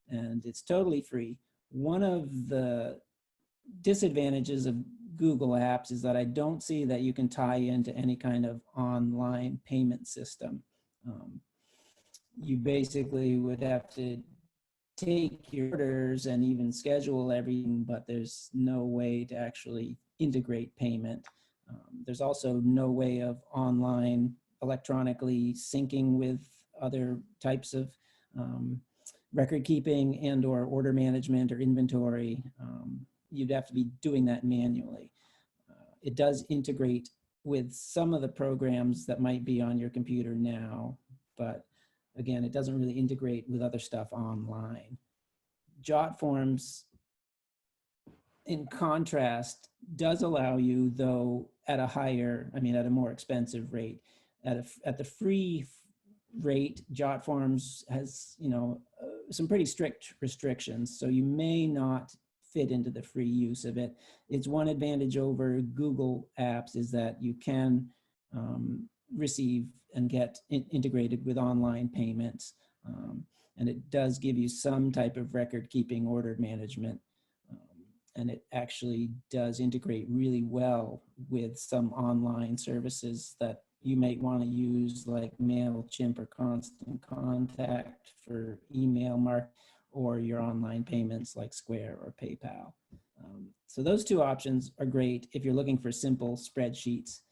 And it's totally free. One of the disadvantages of Google Apps is that I don't see that you can tie into any kind of online payment system. You basically would have to take your orders and even schedule everything, but there's no way to actually integrate payment. There's also no way of online electronically syncing with other types of record keeping and or order management or inventory. You'd have to be doing that manually. It does integrate with some of the programs that might be on your computer now, but again, it doesn't really integrate with other stuff online. Jot forms, in contrast, does allow you, though, at a more expensive rate. At the free rate, Jot forms has, some pretty strict restrictions, so you may not fit into the free use of it. Its one advantage over Google Apps is that you can receive and get integrated with online payments. And it does give you some type of record keeping, order management. And it actually does integrate really well with some online services that you might want to use, like Mailchimp or Constant Contact for email marketing, or your online payments like Square or PayPal. So those two options are great if you're looking for simple spreadsheets.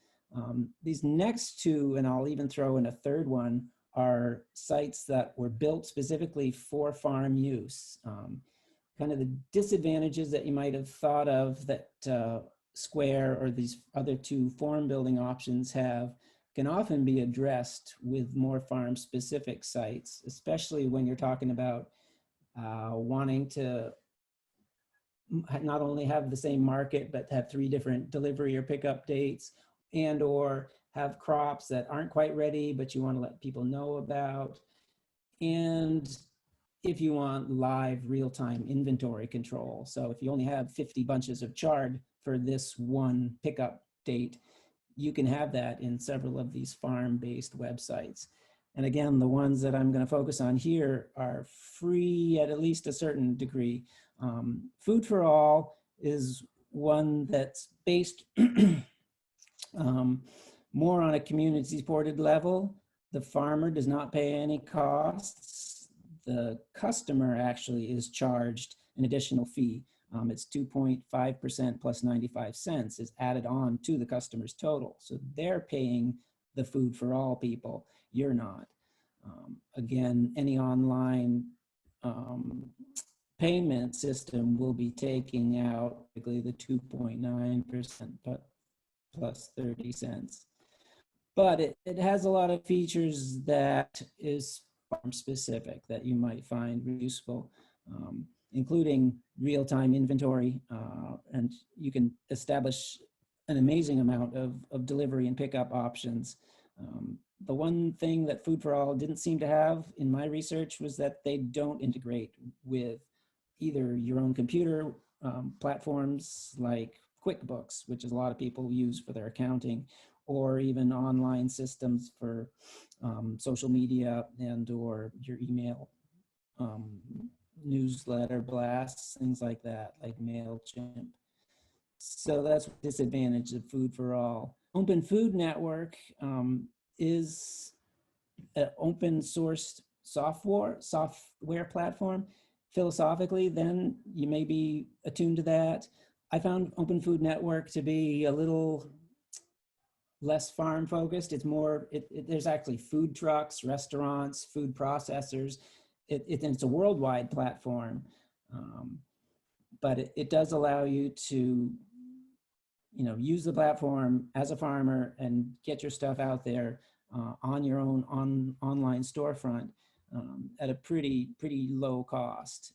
These next two, and I'll even throw in a third one, are sites that were built specifically for farm use. Kind of the disadvantages that you might have thought of that Square or these other two form building options have can often be addressed with more farm specific sites, especially when you're talking about wanting to not only have the same market, but have 3 different delivery or pickup dates, and or have crops that aren't quite ready, but you want to let people know about. And if you want live real-time inventory control. So if you only have 50 bunches of chard for this one pickup date, you can have that in several of these farm-based websites. And again, the ones that I'm going to focus on here are free at least a certain degree. Food for All is one that's based more on a community-supported level. The farmer does not pay any costs. The customer actually is charged an additional fee. It's 2.5% plus 95 cents is added on to the customer's total. So they're paying the Food for All people. You're not. Again, any online payment system will be taking out typically the 2.9% but plus 30 cents. But it has a lot of features that is farm specific that you might find useful, including real-time inventory, and you can establish an amazing amount of delivery and pickup options. The one thing that Food for All didn't seem to have in my research was that they don't integrate with either your own computer platforms like QuickBooks, which is a lot of people use for their accounting, or even online systems for social media and or your email newsletter blasts, things like that, like Mailchimp. So that's a disadvantage of Food for All. Open Food Network is an open source software platform. Philosophically, then you may be attuned to that. I found Open Food Network to be a little less farm focused. It's more, there's actually food trucks, restaurants, food processors. It's a worldwide platform, but it does allow you to, use the platform as a farmer and get your stuff out there on your own online storefront at a pretty low cost.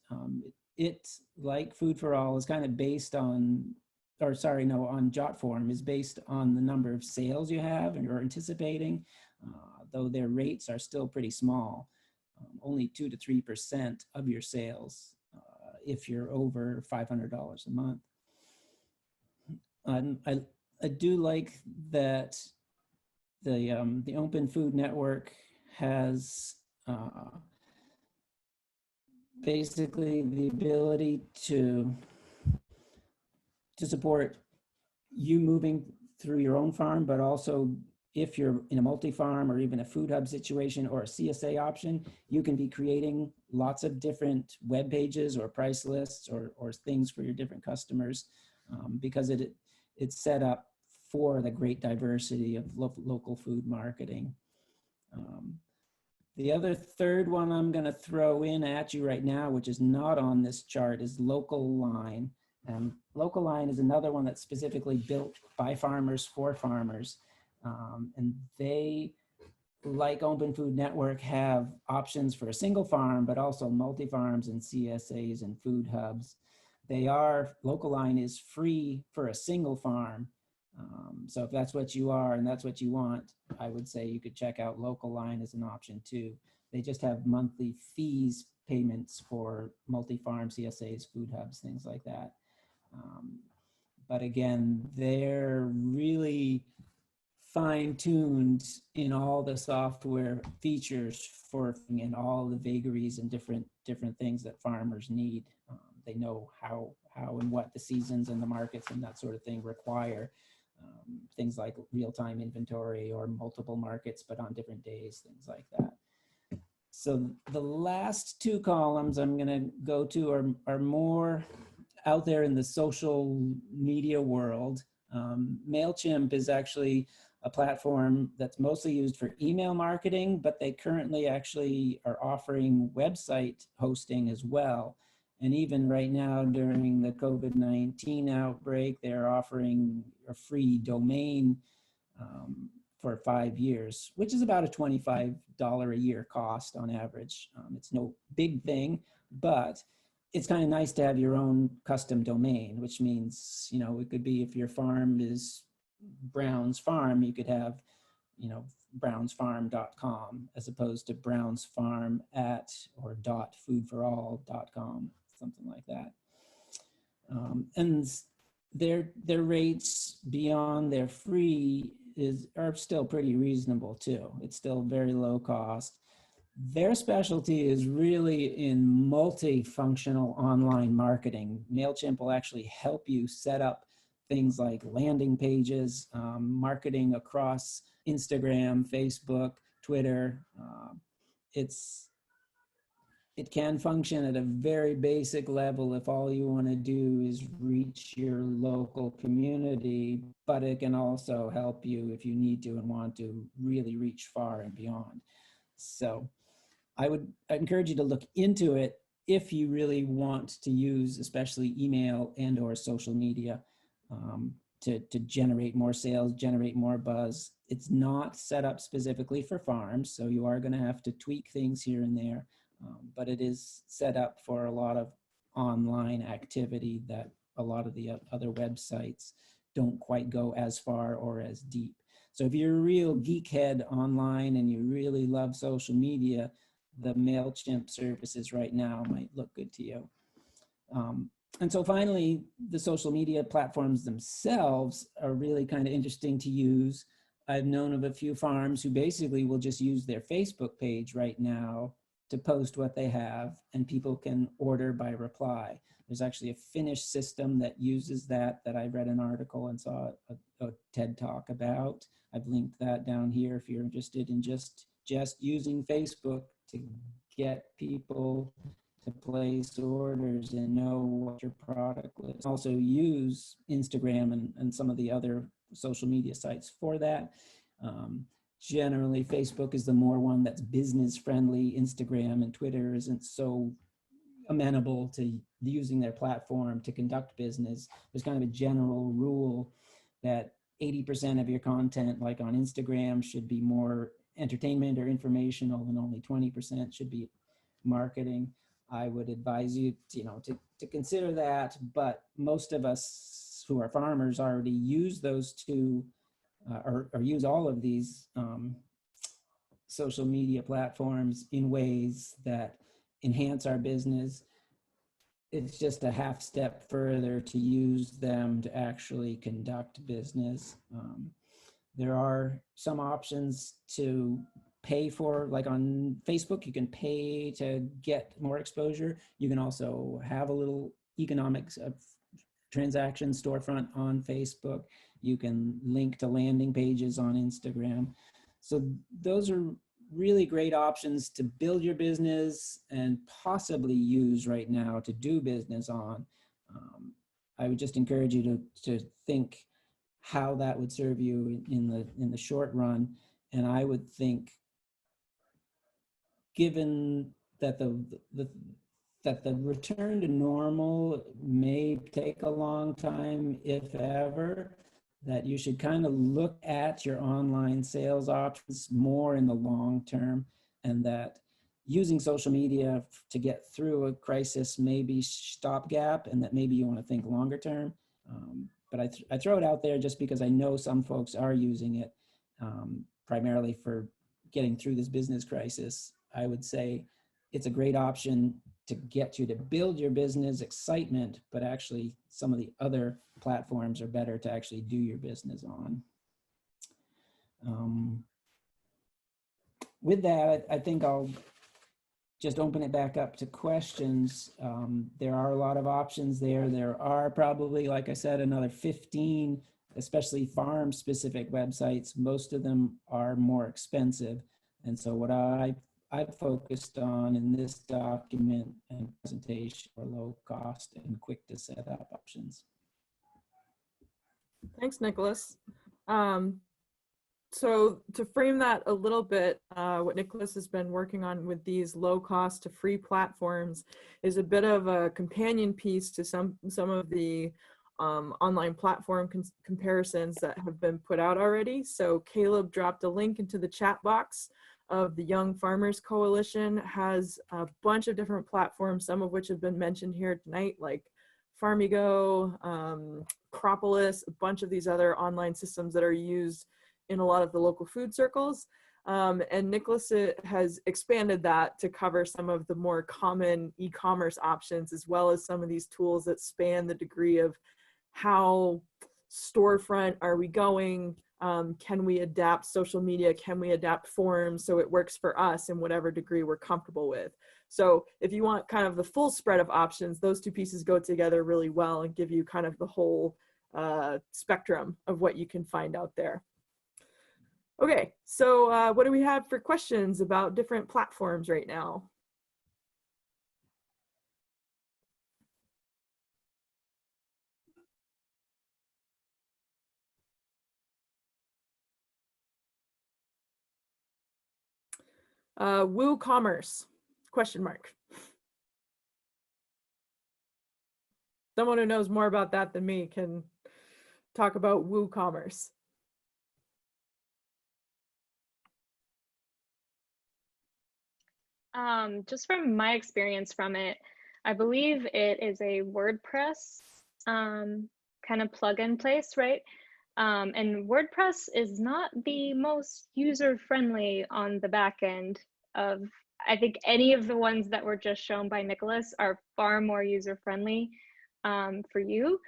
It, like Food for All, is kind of based on, on Jotform, is based on the number of sales you have and you're anticipating, though their rates are still pretty small, only 2 to 3% of your sales if you're over $500 a month. I do like that the Open Food Network has basically the ability to support you moving through your own farm, but also if you're in a multi-farm or even a food hub situation or a CSA option, you can be creating lots of different web pages or price lists or things for your different customers because it's set up for the great diversity of local food marketing. The other third one I'm going to throw in at you right now, which is not on this chart, is Local Line. Local Line is another one that's specifically built by farmers for farmers. And they, like Open Food Network, have options for a single farm, but also multi-farms and CSAs and food hubs. Local Line is free for a single farm. So if that's what you are and that's what you want, I would say you could check out Local Line as an option too. They just have monthly fees payments for multi-farm CSAs, food hubs, things like that. But again, they're really fine-tuned in all the software features and all the vagaries and different things that farmers need. They know how and what the seasons and the markets and that sort of thing require. Things like real-time inventory or multiple markets, but on different days, things like that. So the last two columns I'm going to go to are more out there in the social media world. Mailchimp is actually a platform that's mostly used for email marketing, but they currently actually are offering website hosting as well. And even right now during the COVID-19 outbreak, they're offering a free domain for 5 years, which is about a $25 a year cost on average. It's no big thing, but it's kind of nice to have your own custom domain, which means, it could be if your farm is Brown's Farm, you could have you know, brownsfarm.com as opposed to brownsfarm at or .foodforall.com, something like that. And their rates beyond their free are still pretty reasonable too. It's still very low cost. Their specialty is really in multifunctional online marketing. Mailchimp will actually help you set up things like landing pages, marketing across Instagram, Facebook, Twitter. It can function at a very basic level if all you want to do is reach your local community, but it can also help you if you need to and want to really reach far and beyond. So I encourage you to look into it if you really want to use especially email and or social media to generate more sales, generate more buzz. It's not set up specifically for farms, so you are going to have to tweak things here and there, but it is set up for a lot of online activity that a lot of the other websites don't quite go as far or as deep. So if you're a real geekhead online and you really love social media, the Mailchimp services right now might look good to you. And so finally, the social media platforms themselves are really kind of interesting to use. I've known of a few farms who basically will just use their Facebook page right now to post what they have, and people can order by reply. There's actually a Finnish system that uses that I read an article and saw a TED Talk about. I've linked that down here if you're interested in just using Facebook to get people to place orders and know what your product is. Also use Instagram and some of the other social media sites for that. Generally, Facebook is the more one that's business friendly. Instagram and Twitter isn't so amenable to using their platform to conduct business. There's kind of a general rule that 80% of your content, like on Instagram, should be more entertainment or informational, and only 20% should be marketing. I would advise you to consider that, but most of us who are farmers already use those two or use all of these social media platforms in ways that enhance our business. It's just a half step further to use them to actually conduct business. There are some options to pay for, like on Facebook, you can pay to get more exposure. You can also have a little economics of transaction storefront on Facebook. You can link to landing pages on Instagram. So those are really great options to build your business and possibly use right now to do business on. I would just encourage you to think how that would serve you in the short run. And I would think, given that the return to normal may take a long time, if ever, that you should kind of look at your online sales options more in the long term, and that using social media to get through a crisis may be stopgap, and that maybe you want to think longer term. But I throw it out there just because I know some folks are using it primarily for getting through this business crisis. I would say it's a great option to get you to build your business excitement, but actually some of the other platforms are better to actually do your business on. With that, I think I'll just open it back up to questions. There are a lot of options there. There are probably, like I said, another 15, especially farm-specific websites. Most of them are more expensive. And so what I've focused on in this document and presentation are low cost and quick to set up options. Thanks, Nicholas. So to frame that a little bit, what Nicholas has been working on with these low cost to free platforms is a bit of a companion piece to some of the online platform comparisons that have been put out already. So Caleb dropped a link into the chat box of the Young Farmers Coalition. Has a bunch of different platforms, some of which have been mentioned here tonight, like Farmigo, Cropolis, a bunch of these other online systems that are used in a lot of the local food circles. And Nicholas has expanded that to cover some of the more common e-commerce options, as well as some of these tools that span the degree of how storefront are we going? Can we adapt social media? Can we adapt forums so it works for us in whatever degree we're comfortable with? So if you want kind of the full spread of options, those two pieces go together really well and give you kind of the whole spectrum of what you can find out there. Okay, so what do we have for questions about different platforms right now? WooCommerce, question mark. Someone who knows more about that than me can talk about WooCommerce. Just from my experience from it, I believe it is a WordPress kind of plug and place, right? And WordPress is not the most user-friendly on the back end of, I think any of the ones that were just shown by Nicholas are far more user-friendly for you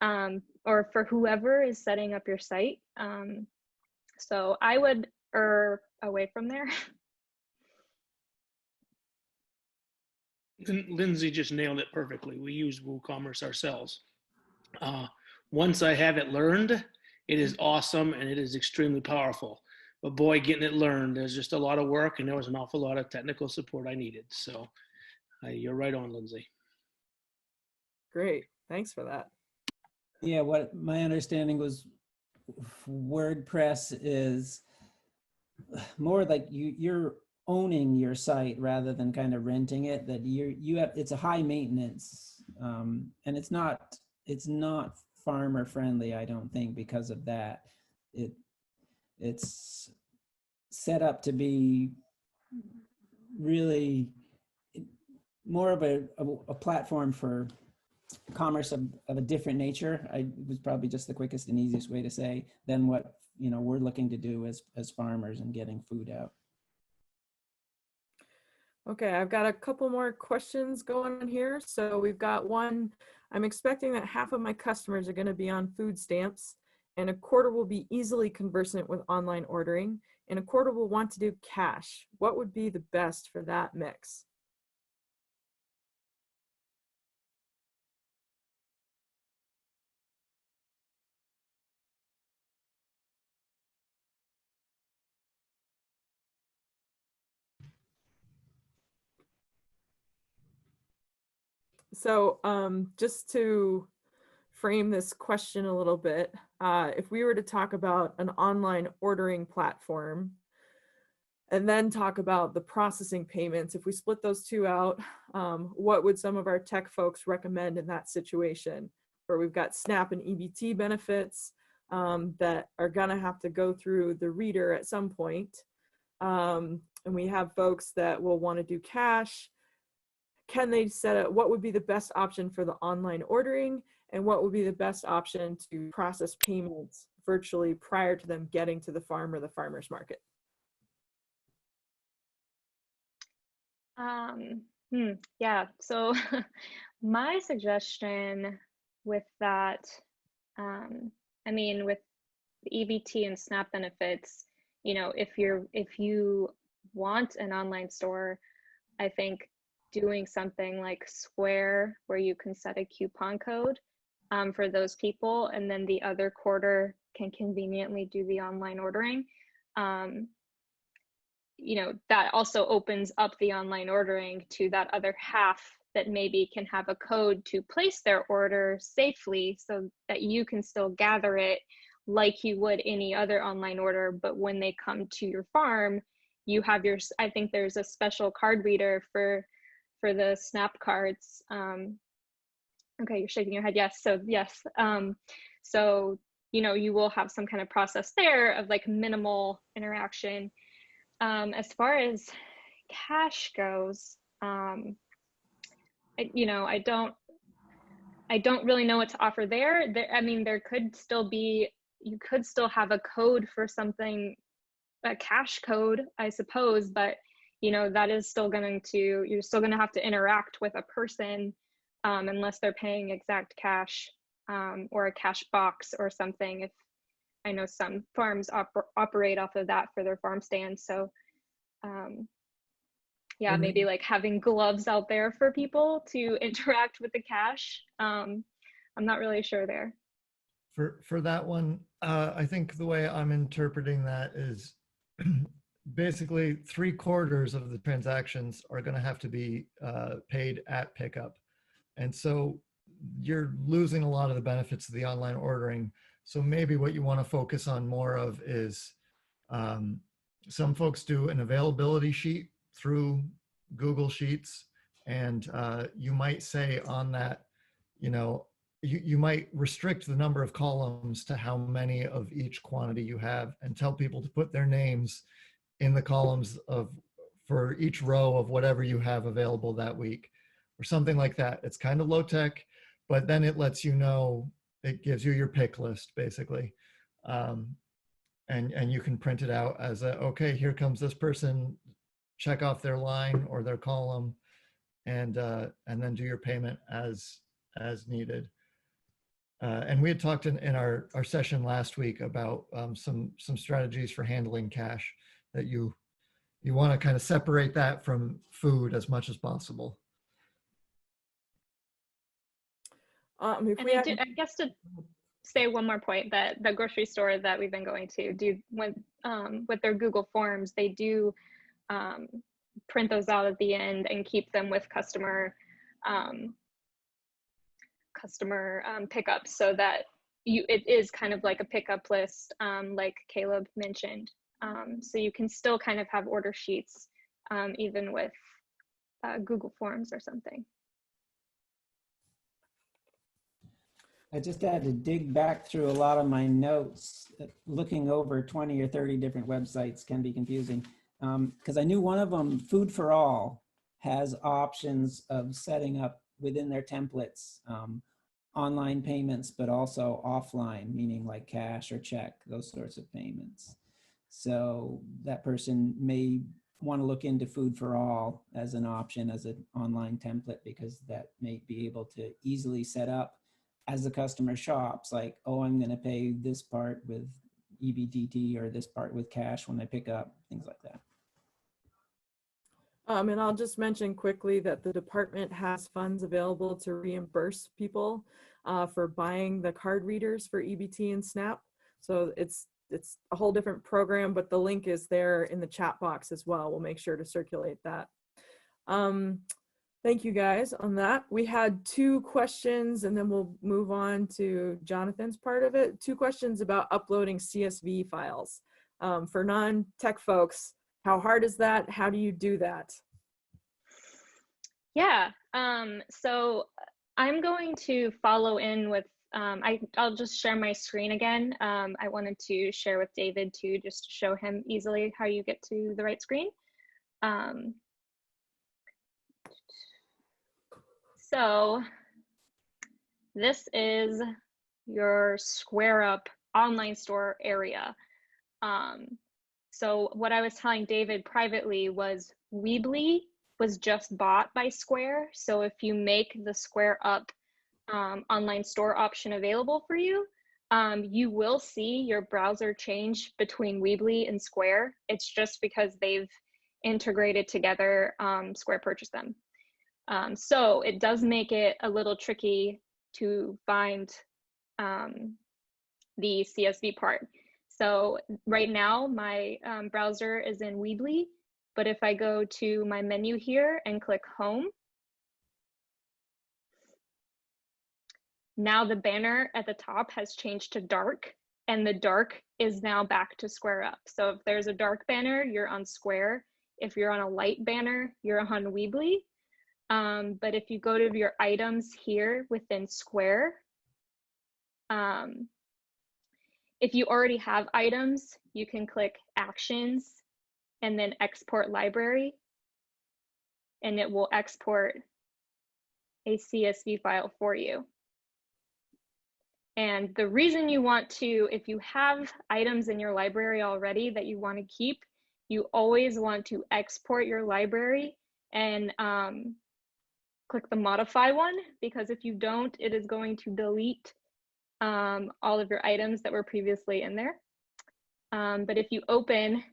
or for whoever is setting up your site. So I would err away from there. Lindsay just nailed it perfectly. We use WooCommerce ourselves. Once I have it learned, it is awesome and it is extremely powerful. But boy, getting it learned, there's just a lot of work and there was an awful lot of technical support I needed. So you're right on, Lindsay. Great, thanks for that. Yeah, what my understanding was, WordPress is more like you're owning your site rather than kind of renting it. That you have, it's a high maintenance, and it's not farmer friendly, I don't think, because of that. It's set up to be really more of a platform for commerce of a different nature. It was probably just the quickest and easiest way to say than what we're looking to do as farmers and getting food out. Okay, I've got a couple more questions going on here. So we've got one, I'm expecting that half of my customers are going to be on food stamps and a quarter will be easily conversant with online ordering and a quarter will want to do cash. What would be the best for that mix? So just to frame this question a little bit, if we were to talk about an online ordering platform and then talk about the processing payments, if we split those two out, what would some of our tech folks recommend in that situation? Where we've got SNAP and EBT benefits that are gonna have to go through the reader at some point. And we have folks that will wanna do cash. Can they set up, what would be the best option for the online ordering and what would be the best option to process payments virtually prior to them getting to the farm or the farmer's market? Yeah, so my suggestion with that, I mean, with the EBT and SNAP benefits, if you want an online store, I think doing something like Square where you can set a coupon code for those people and then the other quarter can conveniently do the online ordering. That also opens up the online ordering to that other half that maybe can have a code to place their order safely so that you can still gather it like you would any other online order. But when they come to your farm, you have I think there's a special card reader for the SNAP cards. Okay, you're shaking your head. Yes. So yes. So, you will have some kind of process there of like minimal interaction. As far as cash goes, I don't really know what to offer there. I mean, there could still be, you could still have a code for something, a cash code, I suppose, but you know, that is still going to, you're still going to have to interact with a person unless they're paying exact cash or a cash box or something. If I know some farms operate off of that for their farm stands. So yeah, maybe like having gloves out there for people to interact with the cash. I'm not really sure there. For that one, I think the way I'm interpreting that is basically 3/4 of the transactions are going to have to be paid at pickup. And so you're losing a lot of the benefits of the online ordering. So maybe what you want to focus on more of is some folks do an availability sheet through Google Sheets. And you might say on that, you know, you might restrict the number of columns to how many of each quantity you have and tell people to put their names in the columns for each row of whatever you have available that week or something like that. It's kind of low tech, but then it lets you know, it gives you your pick list basically. And you can print it out as okay, here comes this person, check off their line or their column and then do your payment as needed. And we had talked in our session last week about some strategies for handling cash that you want to kind of separate that from food as much as possible. I guess to say one more point, that the grocery store that we've been going to do with their Google Forms, they do print those out at the end and keep them with customer pickups, so that it is kind of like a pickup list, like Caleb mentioned. So you can still kind of have order sheets even with Google Forms or something. I just had to dig back through a lot of my notes. Looking over 20 or 30 different websites can be confusing because I knew one of them, Food for All, has options of setting up within their templates online payments, but also offline, meaning like cash or check, those sorts of payments. So that person may want to look into Food for All as an option, as an online template, because that may be able to easily set up as the customer shops, like, oh, I'm going to pay this part with EBDT or this part with cash when I pick up, things like that. And I'll just mention quickly that the department has funds available to reimburse people for buying the card readers for EBT and SNAP. So it's a whole different program, but the link is there in the chat box as well. We'll make sure to circulate that. Thank you guys on that. We had 2 questions and then we'll move on to Jonathan's part of it. 2 questions about uploading CSV files. For non-tech folks, how hard is that? How do you do that? Yeah, so I'm going to follow in with, I'll just share my screen again. I wanted to share with David too, just to show him easily how you get to the right screen. So this is your Square Up online store area. So what I was telling David privately was Weebly was just bought by Square. So if you make the Square Up online store option available for you, you will see your browser change between Weebly and Square. It's just because they've integrated together, Square purchased them. So it does make it a little tricky to find the CSV part. So right now my browser is in Weebly, but if I go to my menu here and click Home, now the banner at the top has changed to dark, and the dark is now back to Square Up. So if there's a dark banner, you're on Square. If you're on a light banner, you're on Weebly. But if you go to your items here within Square, if you already have items, you can click Actions and then Export Library, and it will export a CSV file for you. And the reason you want to, if you have items in your library already that you want to keep, you always want to export your library and click the modify one, because if you don't, it is going to delete all of your items that were previously in there. But if you open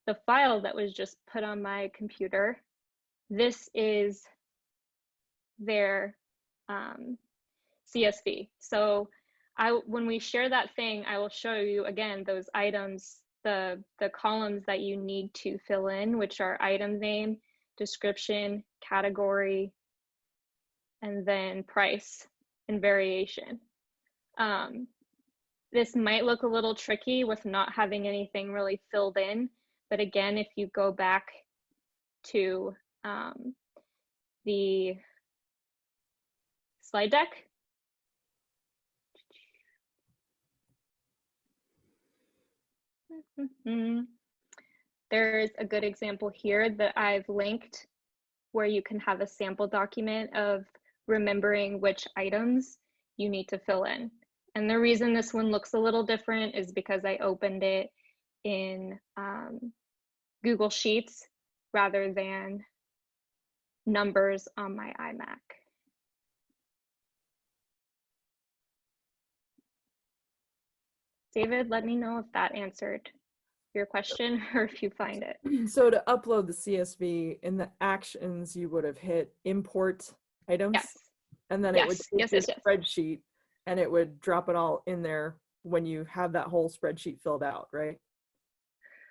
the file that was just put on my computer, this is their CSV. So when we share that thing, I will show you again those items, the columns that you need to fill in, which are item name, description, category, and then price and variation. This might look a little tricky with not having anything really filled in, but again, if you go back to the slide deck, there's a good example here that I've linked where you can have a sample document of remembering which items you need to fill in. And the reason this one looks a little different is because I opened it in Google Sheets rather than numbers on my iMac. David, let me know if that answered your question or if you find it. So to upload the CSV, in the actions, you would have hit import items. Yes. And then it would take your spreadsheet and it would drop it all in there when you have that whole spreadsheet filled out, right?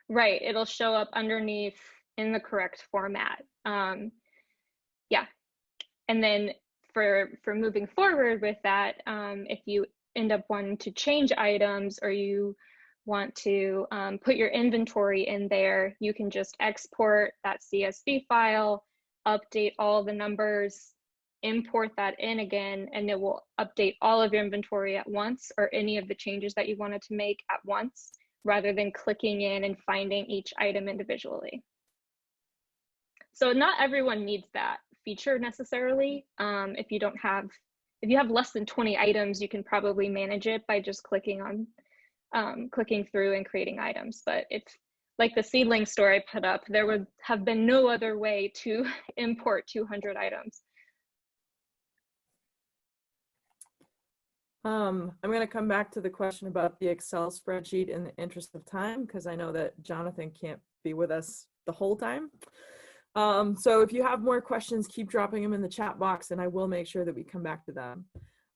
Right, it'll show up underneath in the correct format. Yeah, and then for moving forward with that, if you end up wanting to change items or you want to put your inventory in there, you can just export that CSV file, update all the numbers, import that in again, and it will update all of your inventory at once or any of the changes that you wanted to make at once, rather than clicking in and finding each item individually. So not everyone needs that feature necessarily. If you have less than 20 items, you can probably manage it by just clicking through and creating items. But if, like the seedling store I put up, there would have been no other way to import 200 items. I'm going to come back to the question about the Excel spreadsheet in the interest of time, because I know that Jonathan can't be with us the whole time. So if you have more questions, keep dropping them in the chat box and I will make sure that we come back to them.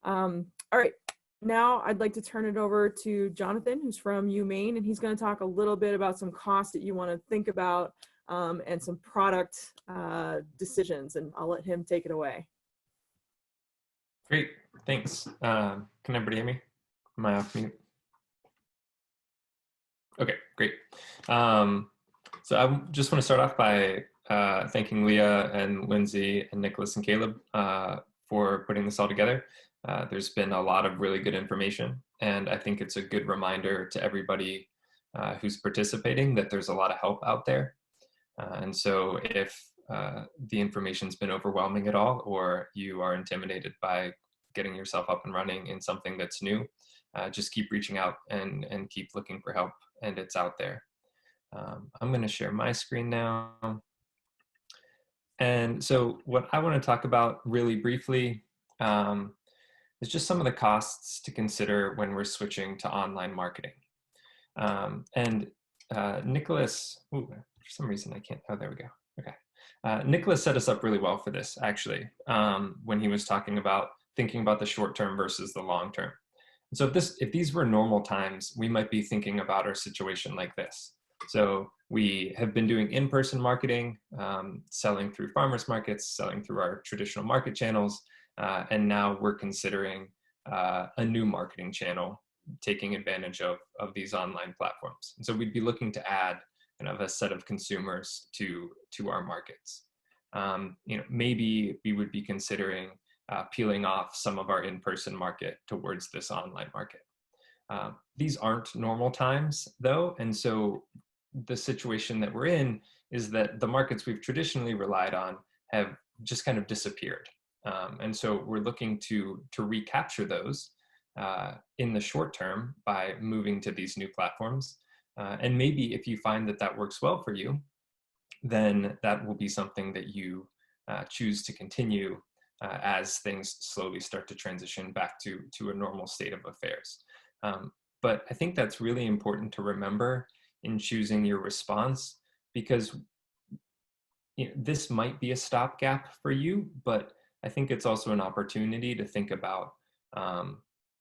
All right, now I'd like to turn it over to Jonathan, who's from UMaine, and he's going to talk a little bit about some costs that you want to think about and some product decisions, and I'll let him take it away. Great, thanks. Can everybody hear me? Am I off mute? Okay, great. So I just want to start off by thanking Leah and Lindsay and Nicholas and Caleb for putting this all together. There's been a lot of really good information, and I think it's a good reminder to everybody who's participating that there's a lot of help out there. And so if the information's been overwhelming at all, or you are intimidated by getting yourself up and running in something that's new, just keep reaching out and keep looking for help, and it's out there. I'm going to share my screen now. And so what I want to talk about really briefly is just some of the costs to consider when we're switching to online marketing. Nicholas, ooh, for some reason I can't, oh, there we go. Okay. Nicholas set us up really well for this, actually, when he was talking about thinking about the short term versus the long term. And so if these were normal times, we might be thinking about our situation like this. So we have been doing in-person marketing, selling through farmers markets, selling through our traditional market channels, and now we're considering a new marketing channel, taking advantage of these online platforms. And so we'd be looking to add kind of a set of consumers to our markets. Maybe we would be considering peeling off some of our in-person market towards this online market. These aren't normal times though, and so the situation that we're in is that the markets we've traditionally relied on have just kind of disappeared. And so we're looking to recapture those in the short term by moving to these new platforms. And maybe if you find that that works well for you, then that will be something that you choose to continue as things slowly start to transition back to a normal state of affairs. But I think that's really important to remember in choosing your response, because this might be a stopgap for you, but I think it's also an opportunity to think about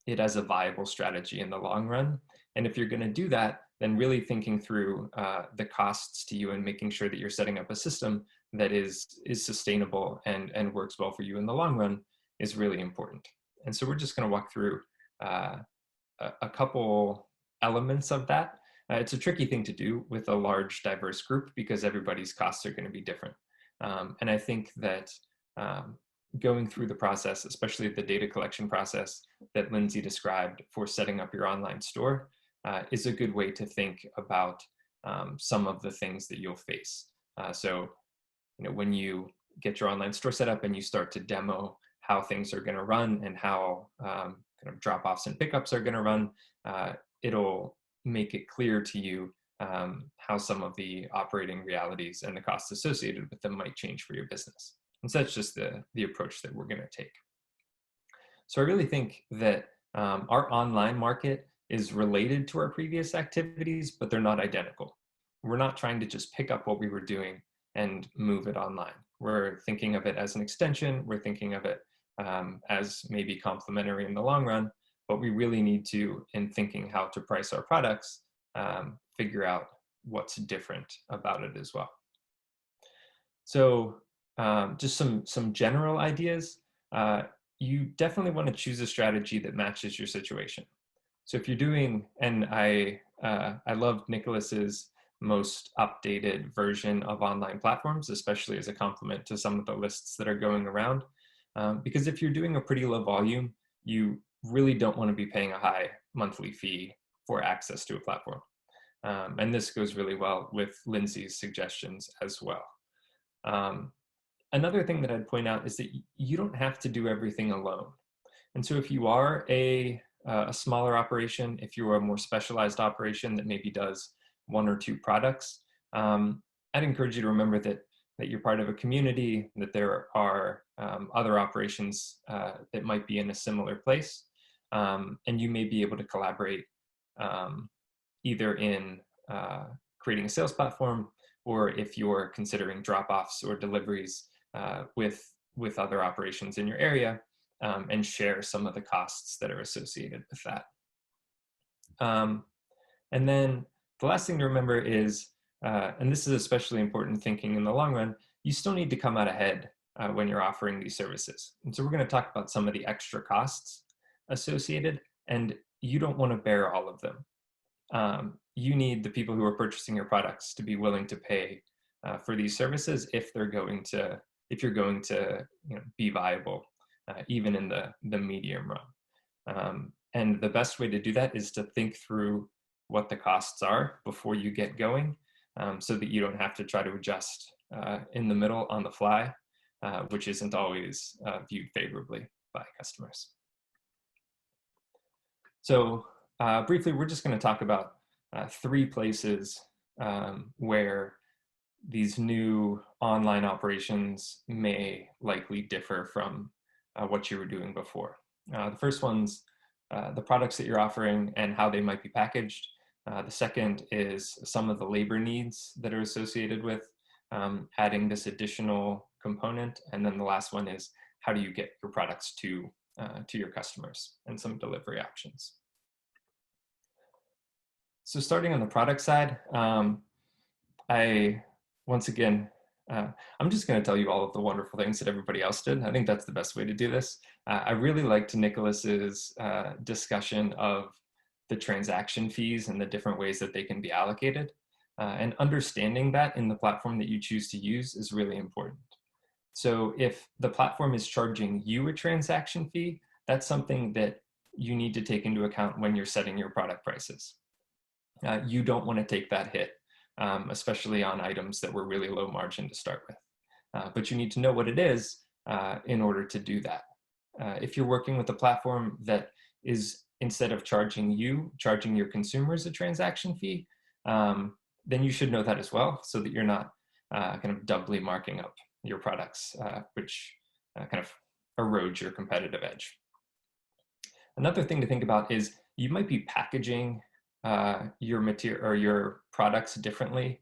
it as a viable strategy in the long run. And if you're going to do that, then really thinking through the costs to you and making sure that you're setting up a system that is sustainable and works well for you in the long run is really important. And so we're just going to walk through a couple elements of that. It's a tricky thing to do with a large, diverse group because everybody's costs are going to be different. And I think that going through the process, especially the data collection process that Lindsay described for setting up your online store, is a good way to think about some of the things that you'll face. So, when you get your online store set up and you start to demo how things are going to run and how kind of drop-offs and pickups are going to run, it'll make it clear to you how some of the operating realities and the costs associated with them might change for your business. And so that's just the approach that we're going to take. So I really think that our online market is related to our previous activities, but they're not identical. We're not trying to just pick up what we were doing and move it online. We're thinking of it as an extension. We're thinking of it as maybe complementary in the long run, but we really need to, in thinking how to price our products, figure out what's different about it as well. So just some general ideas. You definitely want to choose a strategy that matches your situation. So if you're doing, and I loved Nicholas's most updated version of online platforms, especially as a complement to some of the lists that are going around. Because if you're doing a pretty low volume, you really don't want to be paying a high monthly fee for access to a platform. And this goes really well with Lindsay's suggestions as well. Another thing that I'd point out is that you don't have to do everything alone. And so if you are a smaller operation, if you're a more specialized operation that maybe does 1 or 2 products, I'd encourage you to remember that you're part of a community, that there are other operations that might be in a similar place, and you may be able to collaborate either in creating a sales platform, or if you're considering drop-offs or deliveries with other operations in your area, and share some of the costs that are associated with that. And then the last thing to remember is, and this is especially important thinking in the long run, you still need to come out ahead when you're offering these services. And so we're going to talk about some of the extra costs associated, and you don't want to bear all of them. You need the people who are purchasing your products to be willing to pay for these services if you're going to be viable, even in the medium run. And the best way to do that is to think through what the costs are before you get going, so that you don't have to try to adjust in the middle on the fly, which isn't always viewed favorably by customers. So briefly, we're just going to talk about 3 places where these new online operations may likely differ from what you were doing before. The first one's the products that you're offering and how they might be packaged. The second is some of the labor needs that are associated with adding this additional component. And then the last one is how do you get your products to your customers, and some delivery options. So starting on the product side, once again, I'm just going to tell you all of the wonderful things that everybody else did. I think that's the best way to do this. I really liked Nicholas's discussion of the transaction fees and the different ways that they can be allocated. And understanding that in the platform that you choose to use is really important. So if the platform is charging you a transaction fee, that's something that you need to take into account when you're setting your product prices. You don't want to take that hit, especially on items that were really low margin to start with. But you need to know what it is in order to do that. If you're working with a platform that is, instead of charging your consumers a transaction fee, then you should know that as well, so that you're not kind of doubly marking up your products, which kind of erodes your competitive edge. Another thing to think about is you might be packaging your material or your products differently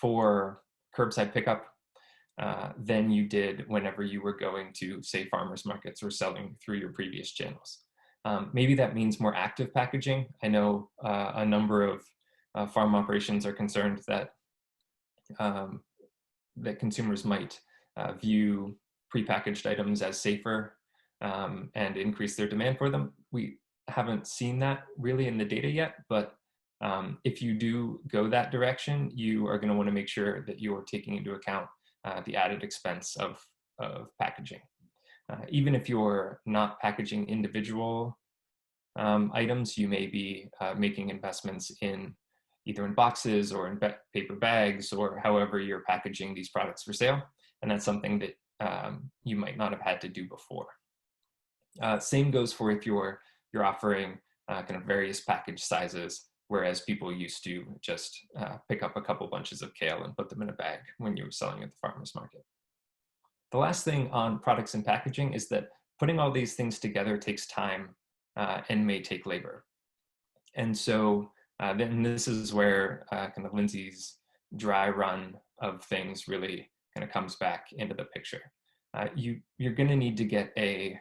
for curbside pickup than you did whenever you were going to, say, farmers markets or selling through your previous channels. Maybe that means more active packaging. I know a number of farm operations are concerned that that consumers might view prepackaged items as safer and increase their demand for them. We haven't seen that really in the data yet, but if you do go that direction, you are going to want to make sure that you're taking into account the added expense of packaging. Even if you're not packaging individual items, you may be making investments in either in boxes or in paper bags or however you're packaging these products for sale. And that's something that you might not have had to do before. Same goes for if you're offering kind of various package sizes, whereas people used to just pick up a couple bunches of kale and put them in a bag when you were selling at the farmer's market. The last thing on products and packaging is that putting all these things together takes time and may take labor. And so then this is where kind of Lindsay's dry run of things really kind of comes back into the picture. You're going to need to get a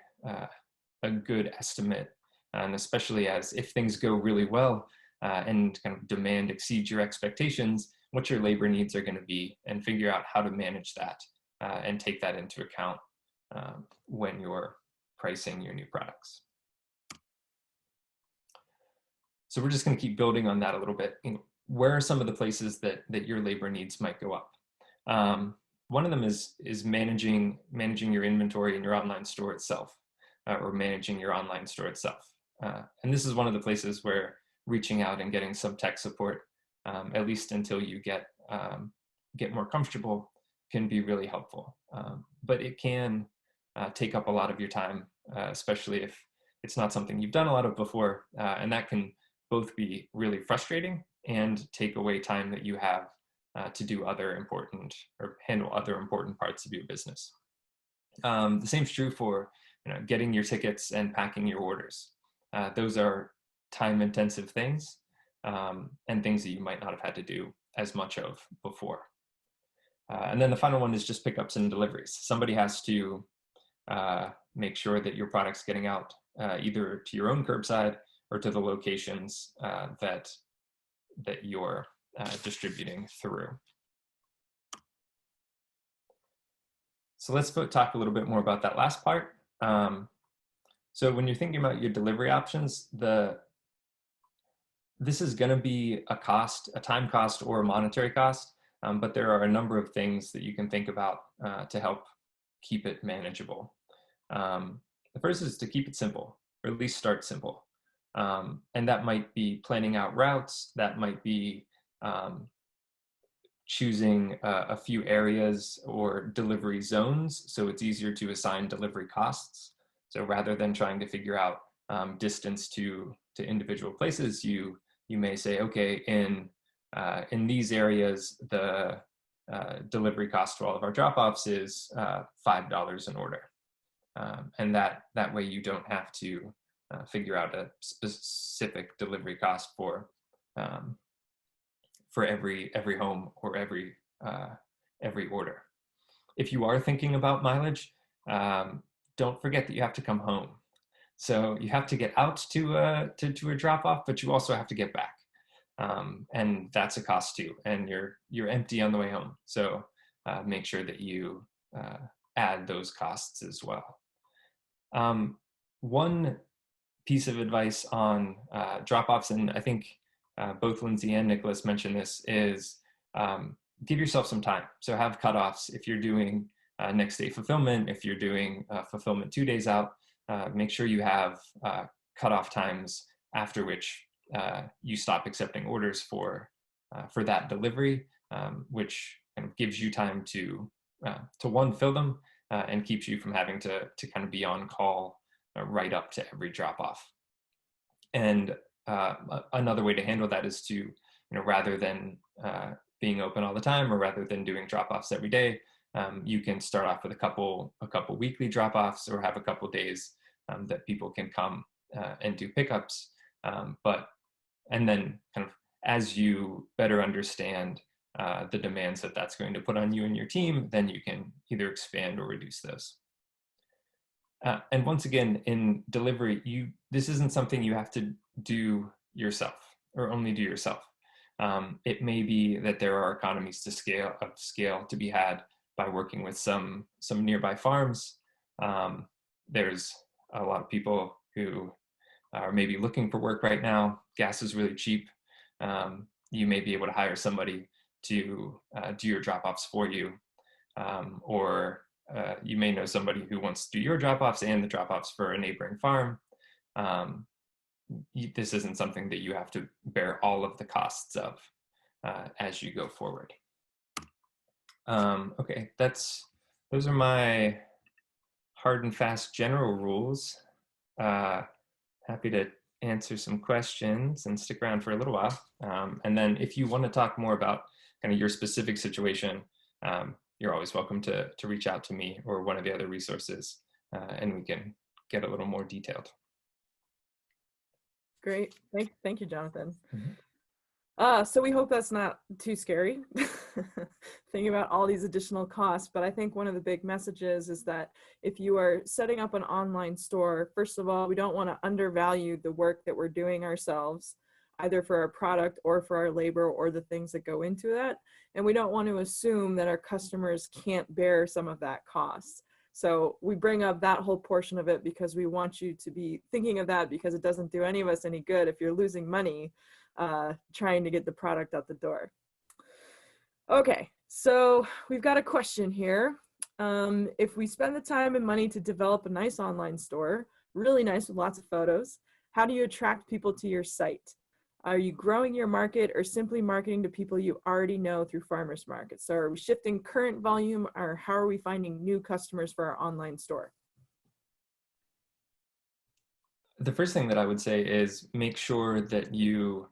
good estimate, and especially as if things go really well and kind of demand exceeds your expectations, what your labor needs are going to be, and figure out how to manage that and take that into account when you're pricing your new products. So we're just going to keep building on that a little bit. Where are some of the places that your labor needs might go up? One of them is managing your inventory in your online store itself, or managing your online store itself. And this is one of the places where reaching out and getting some tech support, at least until you get more comfortable, can be really helpful. But it can take up a lot of your time, especially if it's not something you've done a lot of before, and that can both be really frustrating and take away time that you have to do other important or handle other important parts of your business. The same is true for getting your tickets and packing your orders. Those are time-intensive things and things that you might not have had to do as much of before. And then the final one is just pickups and deliveries. Somebody has to make sure that your product's getting out either to your own curbside or to the locations that you're distributing through. So let's talk a little bit more about that last part. So when you're thinking about your delivery options, this is going to be a cost, a time cost or a monetary cost, but there are a number of things that you can think about to help keep it manageable. The first is to keep it simple, or at least start simple. And that might be planning out routes, that might be choosing a few areas or delivery zones so it's easier to assign delivery costs. So rather than trying to figure out distance to individual places, you may say, okay, in these areas, the delivery cost for all of our drop-offs is $5 an order. And that way you don't have to figure out a specific delivery cost for every home or every order. If you are thinking about mileage, don't forget that you have to come home. So you have to get out to a drop-off, but you also have to get back, and that's a cost too. And you're empty on the way home, so make sure that you add those costs as well. One piece of advice on drop-offs, and I think both Lindsay and Nicholas mentioned this, is give yourself some time. So have cutoffs. If you're doing next day fulfillment, if you're doing fulfillment 2 days out, make sure you have cutoff times after which you stop accepting orders for that delivery, which kind of gives you time to one, fill them, and keeps you from having to kind of be on call right up to every drop off. And another way to handle that is to, rather than being open all the time, or rather than doing drop-offs every day, you can start off with a couple weekly drop-offs, or have a couple days that people can come and do pickups. And then kind of as you better understand the demands that that's going to put on you and your team, then you can either expand or reduce those. And once again, in delivery, this isn't something you have to do yourself, or only do yourself. It may be that there are economies of scale to be had by working with some nearby farms. There's a lot of people who are maybe looking for work right now. Gas is really cheap. You may be able to hire somebody to do your drop-offs for you, or you may know somebody who wants to do your drop-offs and the drop-offs for a neighboring farm. This isn't something that you have to bear all of the costs of as you go forward. Okay, those are my hard and fast general rules. Happy to answer some questions and stick around for a little while. And then if you want to talk more about kind of your specific situation, you're always welcome to reach out to me or one of the other resources, and we can get a little more detailed. Great. Thank you, Jonathan. Mm-hmm. So we hope that's not too scary, thinking about all these additional costs. But I think one of the big messages is that if you are setting up an online store, first of all, we don't want to undervalue the work that we're doing ourselves, either for our product or for our labor or the things that go into that. And we don't want to assume that our customers can't bear some of that cost. So we bring up that whole portion of it because we want you to be thinking of that, because it doesn't do any of us any good if you're losing money trying to get the product out the door. Okay, so we've got a question here. If we spend the time and money to develop a nice online store, really nice with lots of photos, how do you attract people to your site? Are you growing your market or simply marketing to people you already know through farmers markets? So are we shifting current volume, or how are we finding new customers for our online store? The first thing that I would say is make sure that you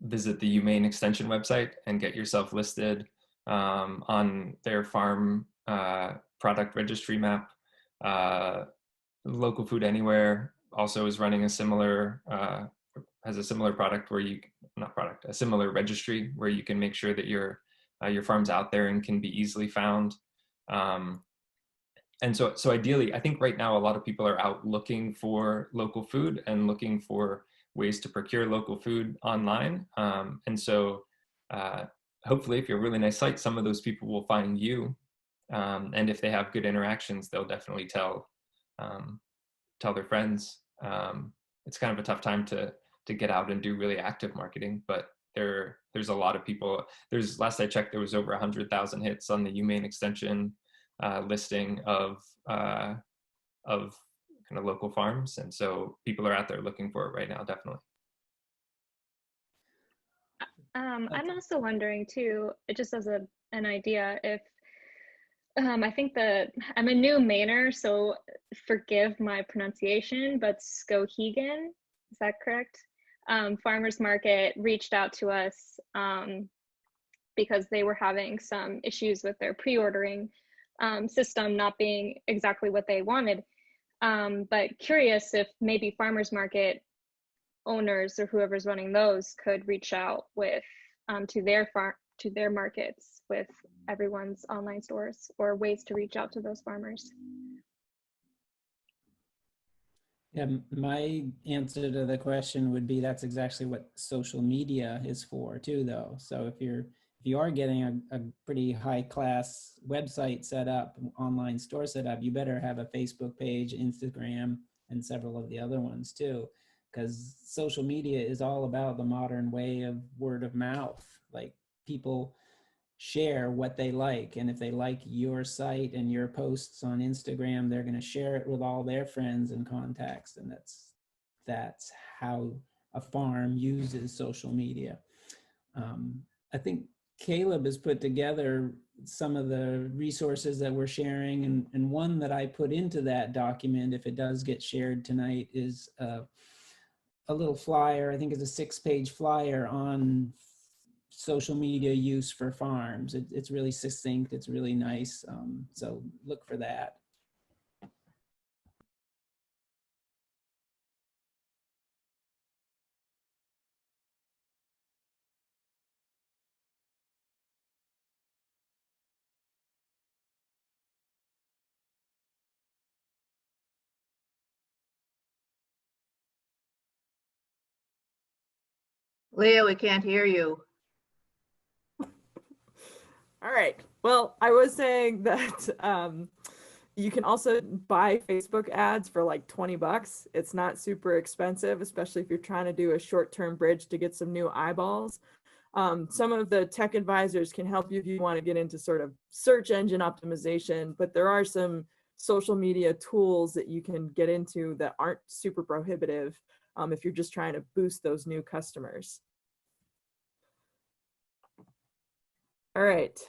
visit the UMaine Extension website and get yourself listed on their farm product registry map. Local Food Anywhere also is running a similar has a similar product where a similar registry where you can make sure that your farm's out there and can be easily found. And so ideally, I think right now a lot of people are out looking for local food and looking for ways to procure local food online. And so hopefully, if you're a really nice site, some of those people will find you. And if they have good interactions, they'll definitely tell their friends. It's kind of a tough time to get out and do really active marketing, but there's a lot of people. Last I checked, there was over 100,000 hits on the UMaine Extension listing of kind of local farms, and so people are out there looking for it right now, definitely. I'm also wondering too, just as an idea, if I think I'm a new Mainer, so forgive my pronunciation, but Skowhegan, is that correct? Farmers Market reached out to us because they were having some issues with their pre-ordering system not being exactly what they wanted. But curious if maybe Farmers Market owners or whoever's running those could reach out with to their markets with everyone's online stores, or ways to reach out to those farmers. Yeah, my answer to the question would be that's exactly what social media is for too, though. So if you are getting a pretty high class website set up, online store set up, you better have a Facebook page, Instagram, and several of the other ones too, because social media is all about the modern way of word of mouth. Like, people share what they like, and if they like your site and your posts on Instagram, they're going to share it with all their friends and contacts, and that's how a farm uses social media. I think Caleb has put together some of the resources that we're sharing, and one that I put into that document, if it does get shared tonight, is a little flyer. I think it's a 6-page flyer on social media use for farms. It's really succinct. It's really nice. So look for that. Leah, we can't hear you. All right. Well, I was saying that you can also buy Facebook ads for like 20 bucks. It's not super expensive, especially if you're trying to do a short-term bridge to get some new eyeballs. Some of the tech advisors can help you if you want to get into sort of search engine optimization, but there are some social media tools that you can get into that aren't super prohibitive if you're just trying to boost those new customers. All right.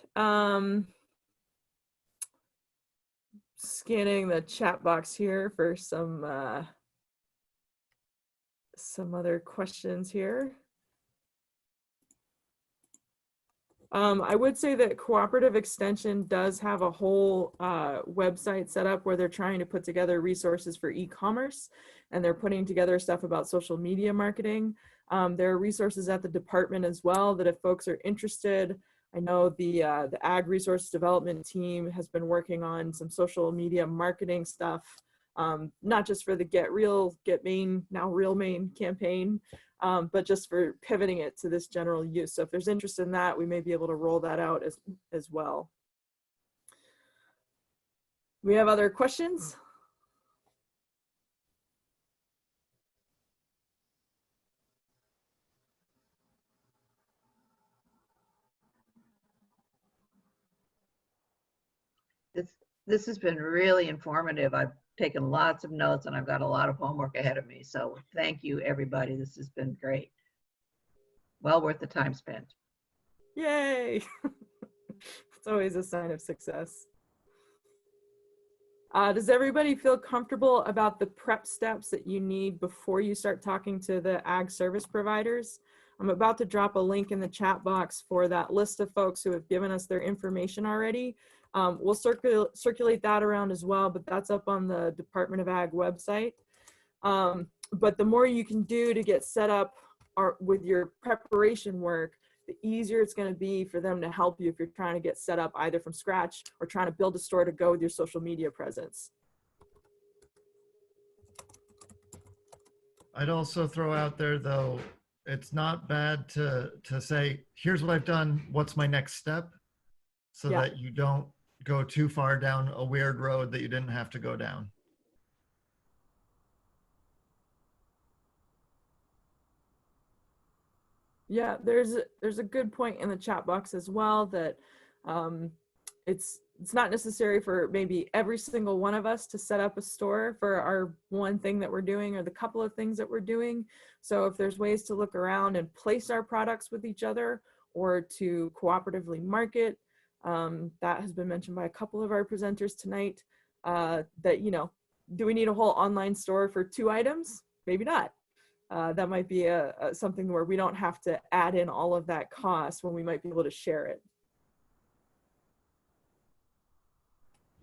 Scanning the chat box here for some other questions here. I would say that Cooperative Extension does have a whole website set up where they're trying to put together resources for e-commerce, and they're putting together stuff about social media marketing. There are resources at the department as well that if folks are interested, I know the Ag Resource Development team has been working on some social media marketing stuff, not just for the Get Real, Get Maine, now Real Maine campaign, but just for pivoting it to this general use. So if there's interest in that, we may be able to roll that out as well. We have other questions? This has been really informative. I've taken lots of notes and I've got a lot of homework ahead of me. So thank you, everybody. This has been great. Well worth the time spent. Yay! It's always a sign of success. Does everybody feel comfortable about the prep steps that you need before you start talking to the ag service providers? I'm about to drop a link in the chat box for that list of folks who have given us their information already. We'll circulate that around as well, but that's up on the Department of Ag website. But the more you can do to get set up with your preparation work, the easier it's going to be for them to help you if you're trying to get set up either from scratch or trying to build a store to go with your social media presence. I'd also throw out there, though, it's not bad to say, here's what I've done, what's my next step? So that you don't go too far down a weird road that you didn't have to go down. Yeah, there's a good point in the chat box as well that it's not necessary for maybe every single one of us to set up a store for our one thing that we're doing or the couple of things that we're doing. So if there's ways to look around and place our products with each other or to cooperatively market, that has been mentioned by a couple of our presenters tonight, that, you know, do we need a whole online store for 2 items? Maybe not. That might be something where we don't have to add in all of that cost when we might be able to share it.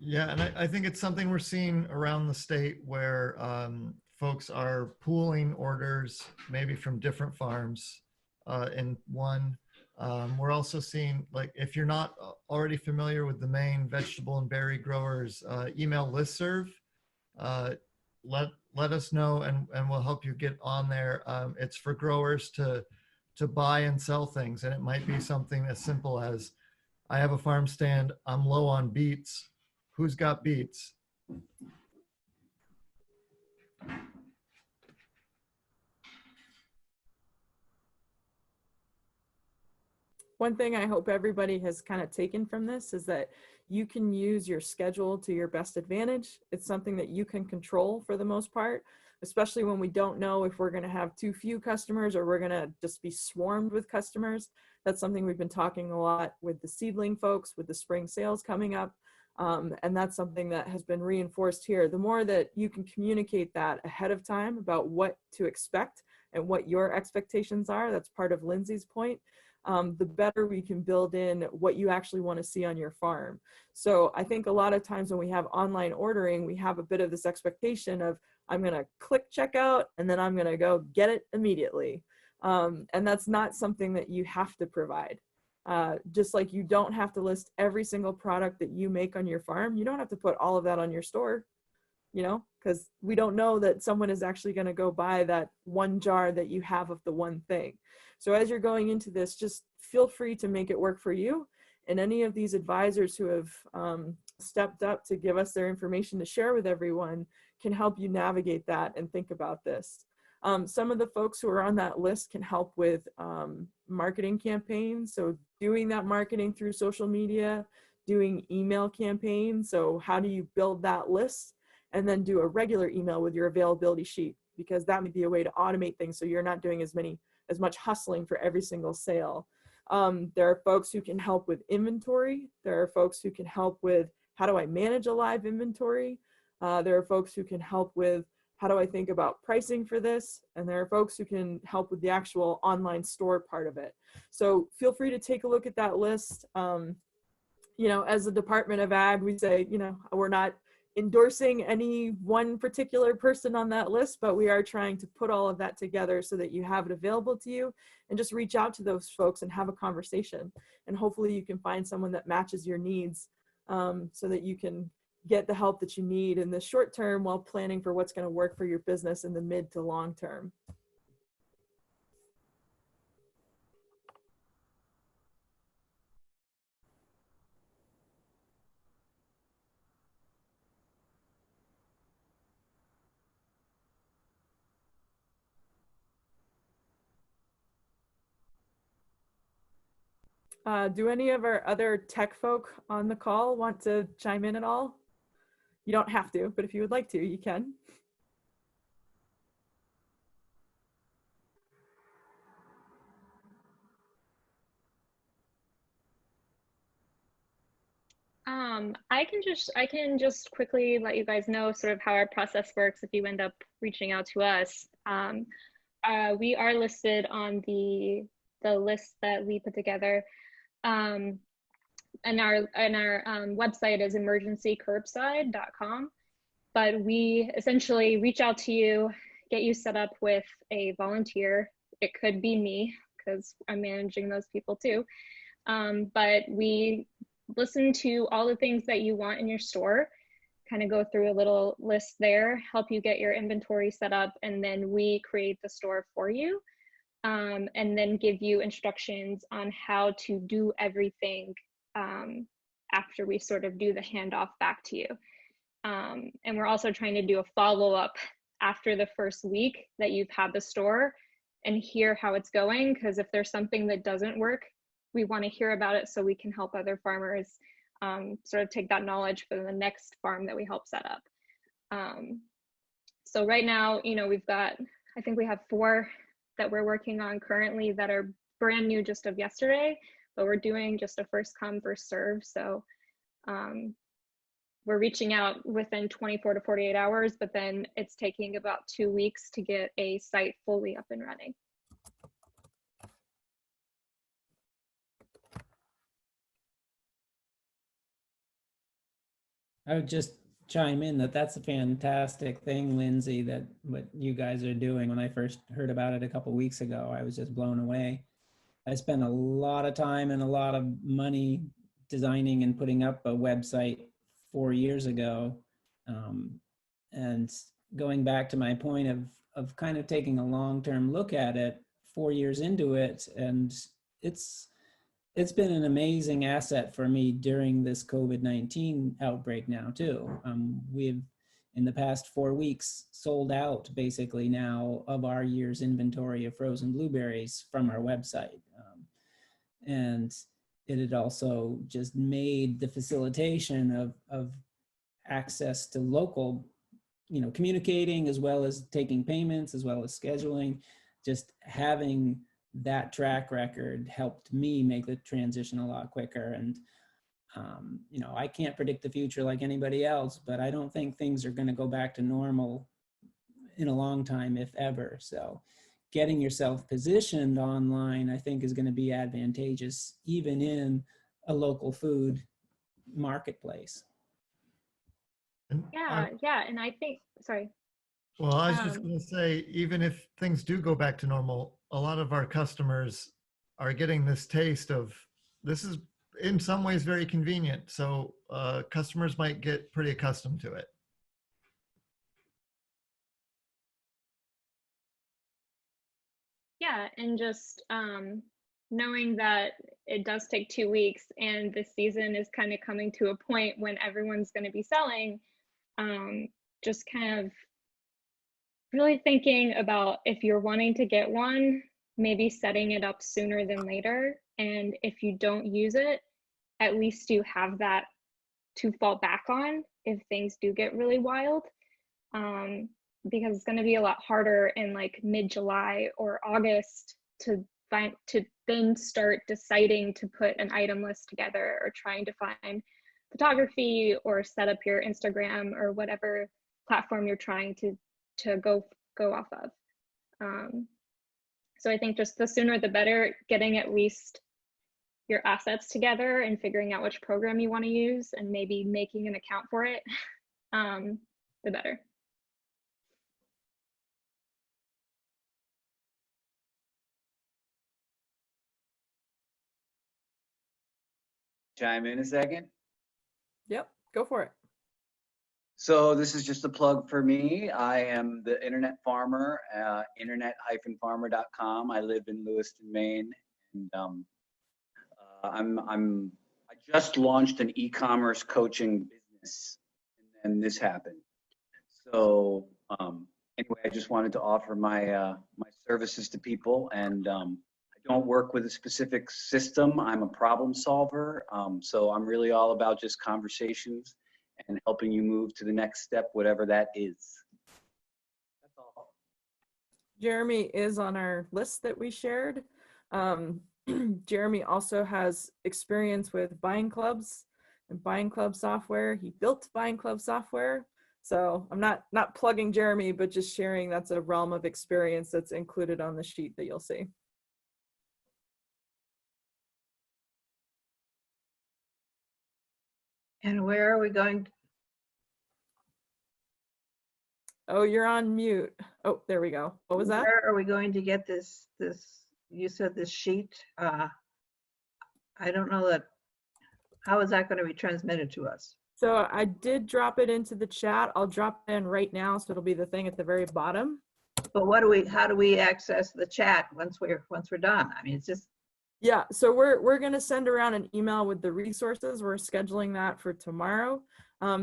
Yeah, and I think it's something we're seeing around the state where folks are pooling orders maybe from different farms in one. We're also seeing, like, if you're not already familiar with the Maine vegetable and berry growers email listserv, let us know and we'll help you get on there. It's for growers to buy and sell things, and it might be something as simple as, I have a farm stand, I'm low on beets. Who's got beets? One thing I hope everybody has kind of taken from this is that you can use your schedule to your best advantage. It's something that you can control for the most part, especially when we don't know if we're going to have too few customers or we're going to just be swarmed with customers. That's something we've been talking a lot with the seedling folks, with the spring sales coming up. And that's something that has been reinforced here. The more that you can communicate that ahead of time about what to expect and what your expectations are, that's part of Lindsay's point, the better we can build in what you actually want to see on your farm. So I think a lot of times when we have online ordering, we have a bit of this expectation of, I'm going to click checkout and then I'm going to go get it immediately. And that's not something that you have to provide. Just like you don't have to list every single product that you make on your farm, you don't have to put all of that on your store, you know, because we don't know that someone is actually going to go buy that one jar that you have of the one thing. So as you're going into this, just feel free to make it work for you. And any of these advisors who have stepped up to give us their information to share with everyone can help you navigate that and think about this. Some of the folks who are on that list can help with marketing campaigns. So doing that marketing through social media, doing email campaigns. So how do you build that list? And then do a regular email with your availability sheet, because that may be a way to automate things so you're not doing as much hustling for every single sale. There are folks who can help with inventory. There are folks who can help with, how do I manage a live inventory? There are folks who can help with, how do I think about pricing for this? And there are folks who can help with the actual online store part of it. So feel free to take a look at that list. You know, as a Department of Ag, we say, you know, we're not endorsing any one particular person on that list, but we are trying to put all of that together so that you have it available to you, and just reach out to those folks and have a conversation. And hopefully you can find someone that matches your needs, so that you can get the help that you need in the short term while planning for what's going to work for your business in the mid to long term. Do any of our other tech folk on the call want to chime in at all? You don't have to, but if you would like to, you can. I can just quickly let you guys know sort of how our process works if you end up reaching out to us. We are listed on the list that we put together. And our website is emergencycurbside.com. But we essentially reach out to you, get you set up with a volunteer. It could be me, because I'm managing those people too. But we listen to all the things that you want in your store, kind of go through a little list there, help you get your inventory set up, and then we create the store for you, and then give you instructions on how to do everything after we sort of do the handoff back to you. And we're also trying to do a follow-up after the first week that you've had the store and hear how it's going, because if there's something that doesn't work, we want to hear about it so we can help other farmers sort of take that knowledge for the next farm that we help set up. So right now, you know, we've got, I think we have 4 that we're working on currently that are brand new just of yesterday, but we're doing just a first come, first serve. So we're reaching out within 24 to 48 hours, but then it's taking about 2 weeks to get a site fully up and running. I would just chime in that that's a fantastic thing, Lindsay, that what you guys are doing. When I first heard about it a couple weeks ago, I was just blown away. I spent a lot of time and a lot of money designing and putting up a website 4 years ago. And going back to my point of kind of taking a long-term look at it 4 years into it, and it's been an amazing asset for me during this COVID-19 outbreak now too. We've, in the past 4 weeks, sold out basically now of our year's inventory of frozen blueberries from our website. And it had also just made the facilitation of access to local, you know, communicating as well as taking payments, as well as scheduling, just having that track record helped me make the transition a lot quicker. And you know, I can't predict the future like anybody else, but I don't think things are going to go back to normal in a long time, if ever. So getting yourself positioned online, I think, is going to be advantageous even in a local food marketplace. Yeah, and I think, sorry. Well, I was just Um, going to say, even if things do go back to normal, a lot of our customers are getting this taste of this is in some ways very convenient. So customers might get pretty accustomed to it. Yeah, and just knowing that it does take 2 weeks and the season is kind of coming to a point when everyone's going to be selling, just kind of really thinking about if you're wanting to get one, maybe setting it up sooner than later. And if you don't use it, at least you have that to fall back on if things do get really wild. Because it's going to be a lot harder in like mid-July or August to then start deciding to put an item list together or trying to find photography or set up your Instagram or whatever platform you're trying to go off of. So I think just the sooner the better, getting at least your assets together and figuring out which program you want to use and maybe making an account for it, the better. Chime in a second? Yep, go for it. So this is just a plug for me. I am the internet farmer, internet-farmer.com. I live in Lewiston, Maine, and I just launched an e-commerce coaching business, and then this happened. So anyway, I just wanted to offer my my services to people, and I don't work with a specific system. I'm a problem solver, so I'm really all about just conversations and helping you move to the next step, whatever that is. That's all. Jeremy is on our list that we shared. Jeremy also has experience with buying clubs and buying club software. He built buying club software. So I'm not plugging Jeremy, but just sharing that's a realm of experience that's included on the sheet that you'll see. And where are we going? Oh, you're on mute. Oh, there we go. What was that? Where are we going to get this, you said this sheet? I don't know that, how is that going to be transmitted to us? So I did drop it into the chat. I'll drop it in right now, so it'll be the thing at the very bottom. But how do we access the chat once we're done? I mean, it's just. Yeah, so we're gonna send around an email with the resources. We're scheduling that for tomorrow.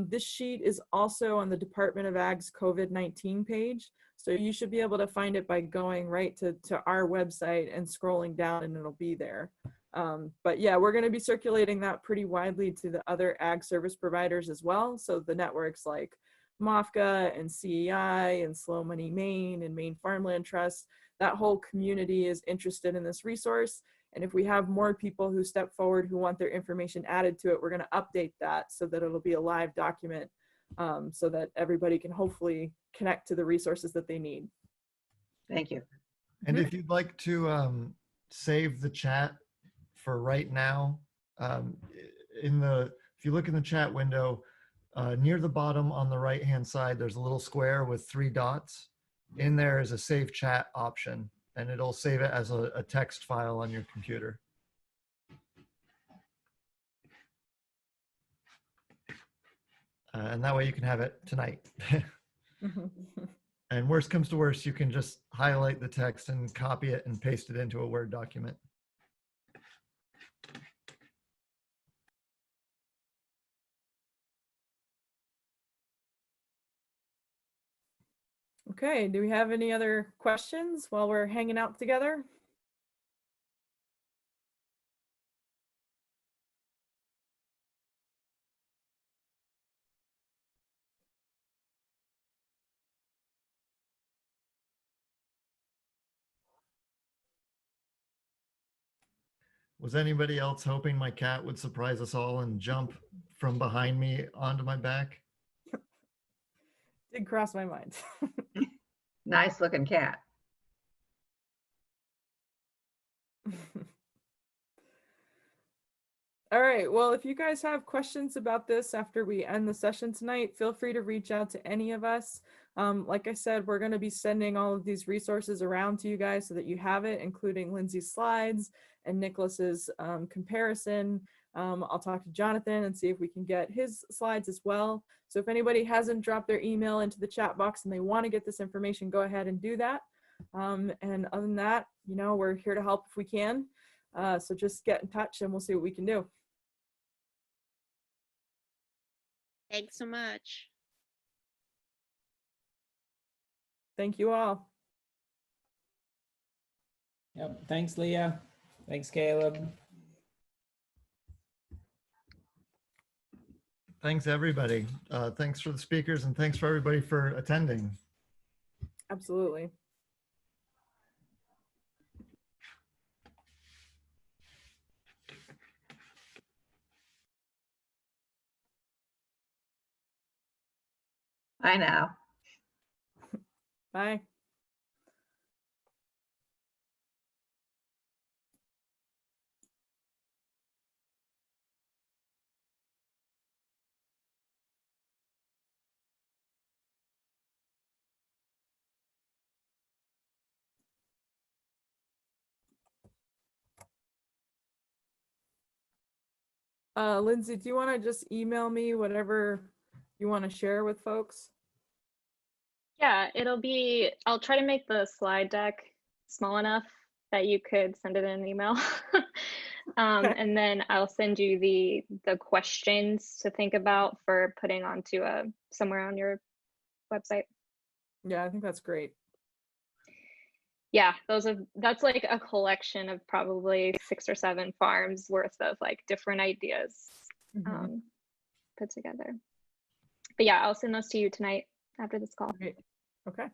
This sheet is also on the Department of Ag's COVID-19 page. So you should be able to find it by going right to our website and scrolling down, and it'll be there. But yeah, we're gonna be circulating that pretty widely to the other ag service providers as well. So the networks like MOFGA and CEI and Slow Money Maine and Maine Farmland Trust, that whole community is interested in this resource. And if we have more people who step forward who want their information added to it, we're going to update that so that it'll be a live document, so that everybody can hopefully connect to the resources that they need. Thank you. And if you'd like to save the chat for right now, if you look in the chat window, near the bottom on the right-hand side, there's a little square with 3 dots. In there is a save chat option, and it'll save it as a text file on your computer. And that way you can have it tonight. And worst comes to worst, you can just highlight the text and copy it and paste it into a Word document. Okay, do we have any other questions while we're hanging out together? Was anybody else hoping my cat would surprise us all and jump from behind me onto my back? Did cross my mind. Nice looking cat. All right, well, if you guys have questions about this after we end the session tonight, feel free to reach out to any of us. Like I said, we're going to be sending all of these resources around to you guys so that you have it, including Lindsay's slides and Nicholas's comparison. I'll talk to Jonathan and see if we can get his slides as well. So if anybody hasn't dropped their email into the chat box and they want to get this information, go ahead and do that. And other than that, you know, we're here to help if we can. So just get in touch and we'll see what we can do. Thanks so much. Thank you all. Yep. Thanks, Leah. Thanks, Caleb. Thanks, everybody. Thanks for the speakers and thanks for everybody for attending. Absolutely. Bye now. Bye. Lindsay, do you want to just email me whatever you want to share with folks? Yeah, I'll try to make the slide deck small enough that you could send it in an email. And then I'll send you the questions to think about for putting onto somewhere on your website. Yeah, I think that's great. Yeah, that's like a collection of probably 6 or 7 farms worth of like different ideas put together. But yeah, I'll send those to you tonight after this call. Great. Okay.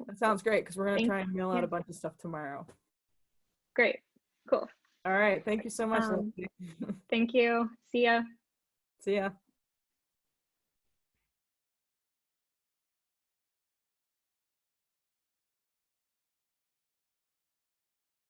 That sounds great because we're going to try and mail out you. a bunch of stuff tomorrow. Great. Cool. All right. Thank you so much, Lindsay. Thank you. See ya. See ya.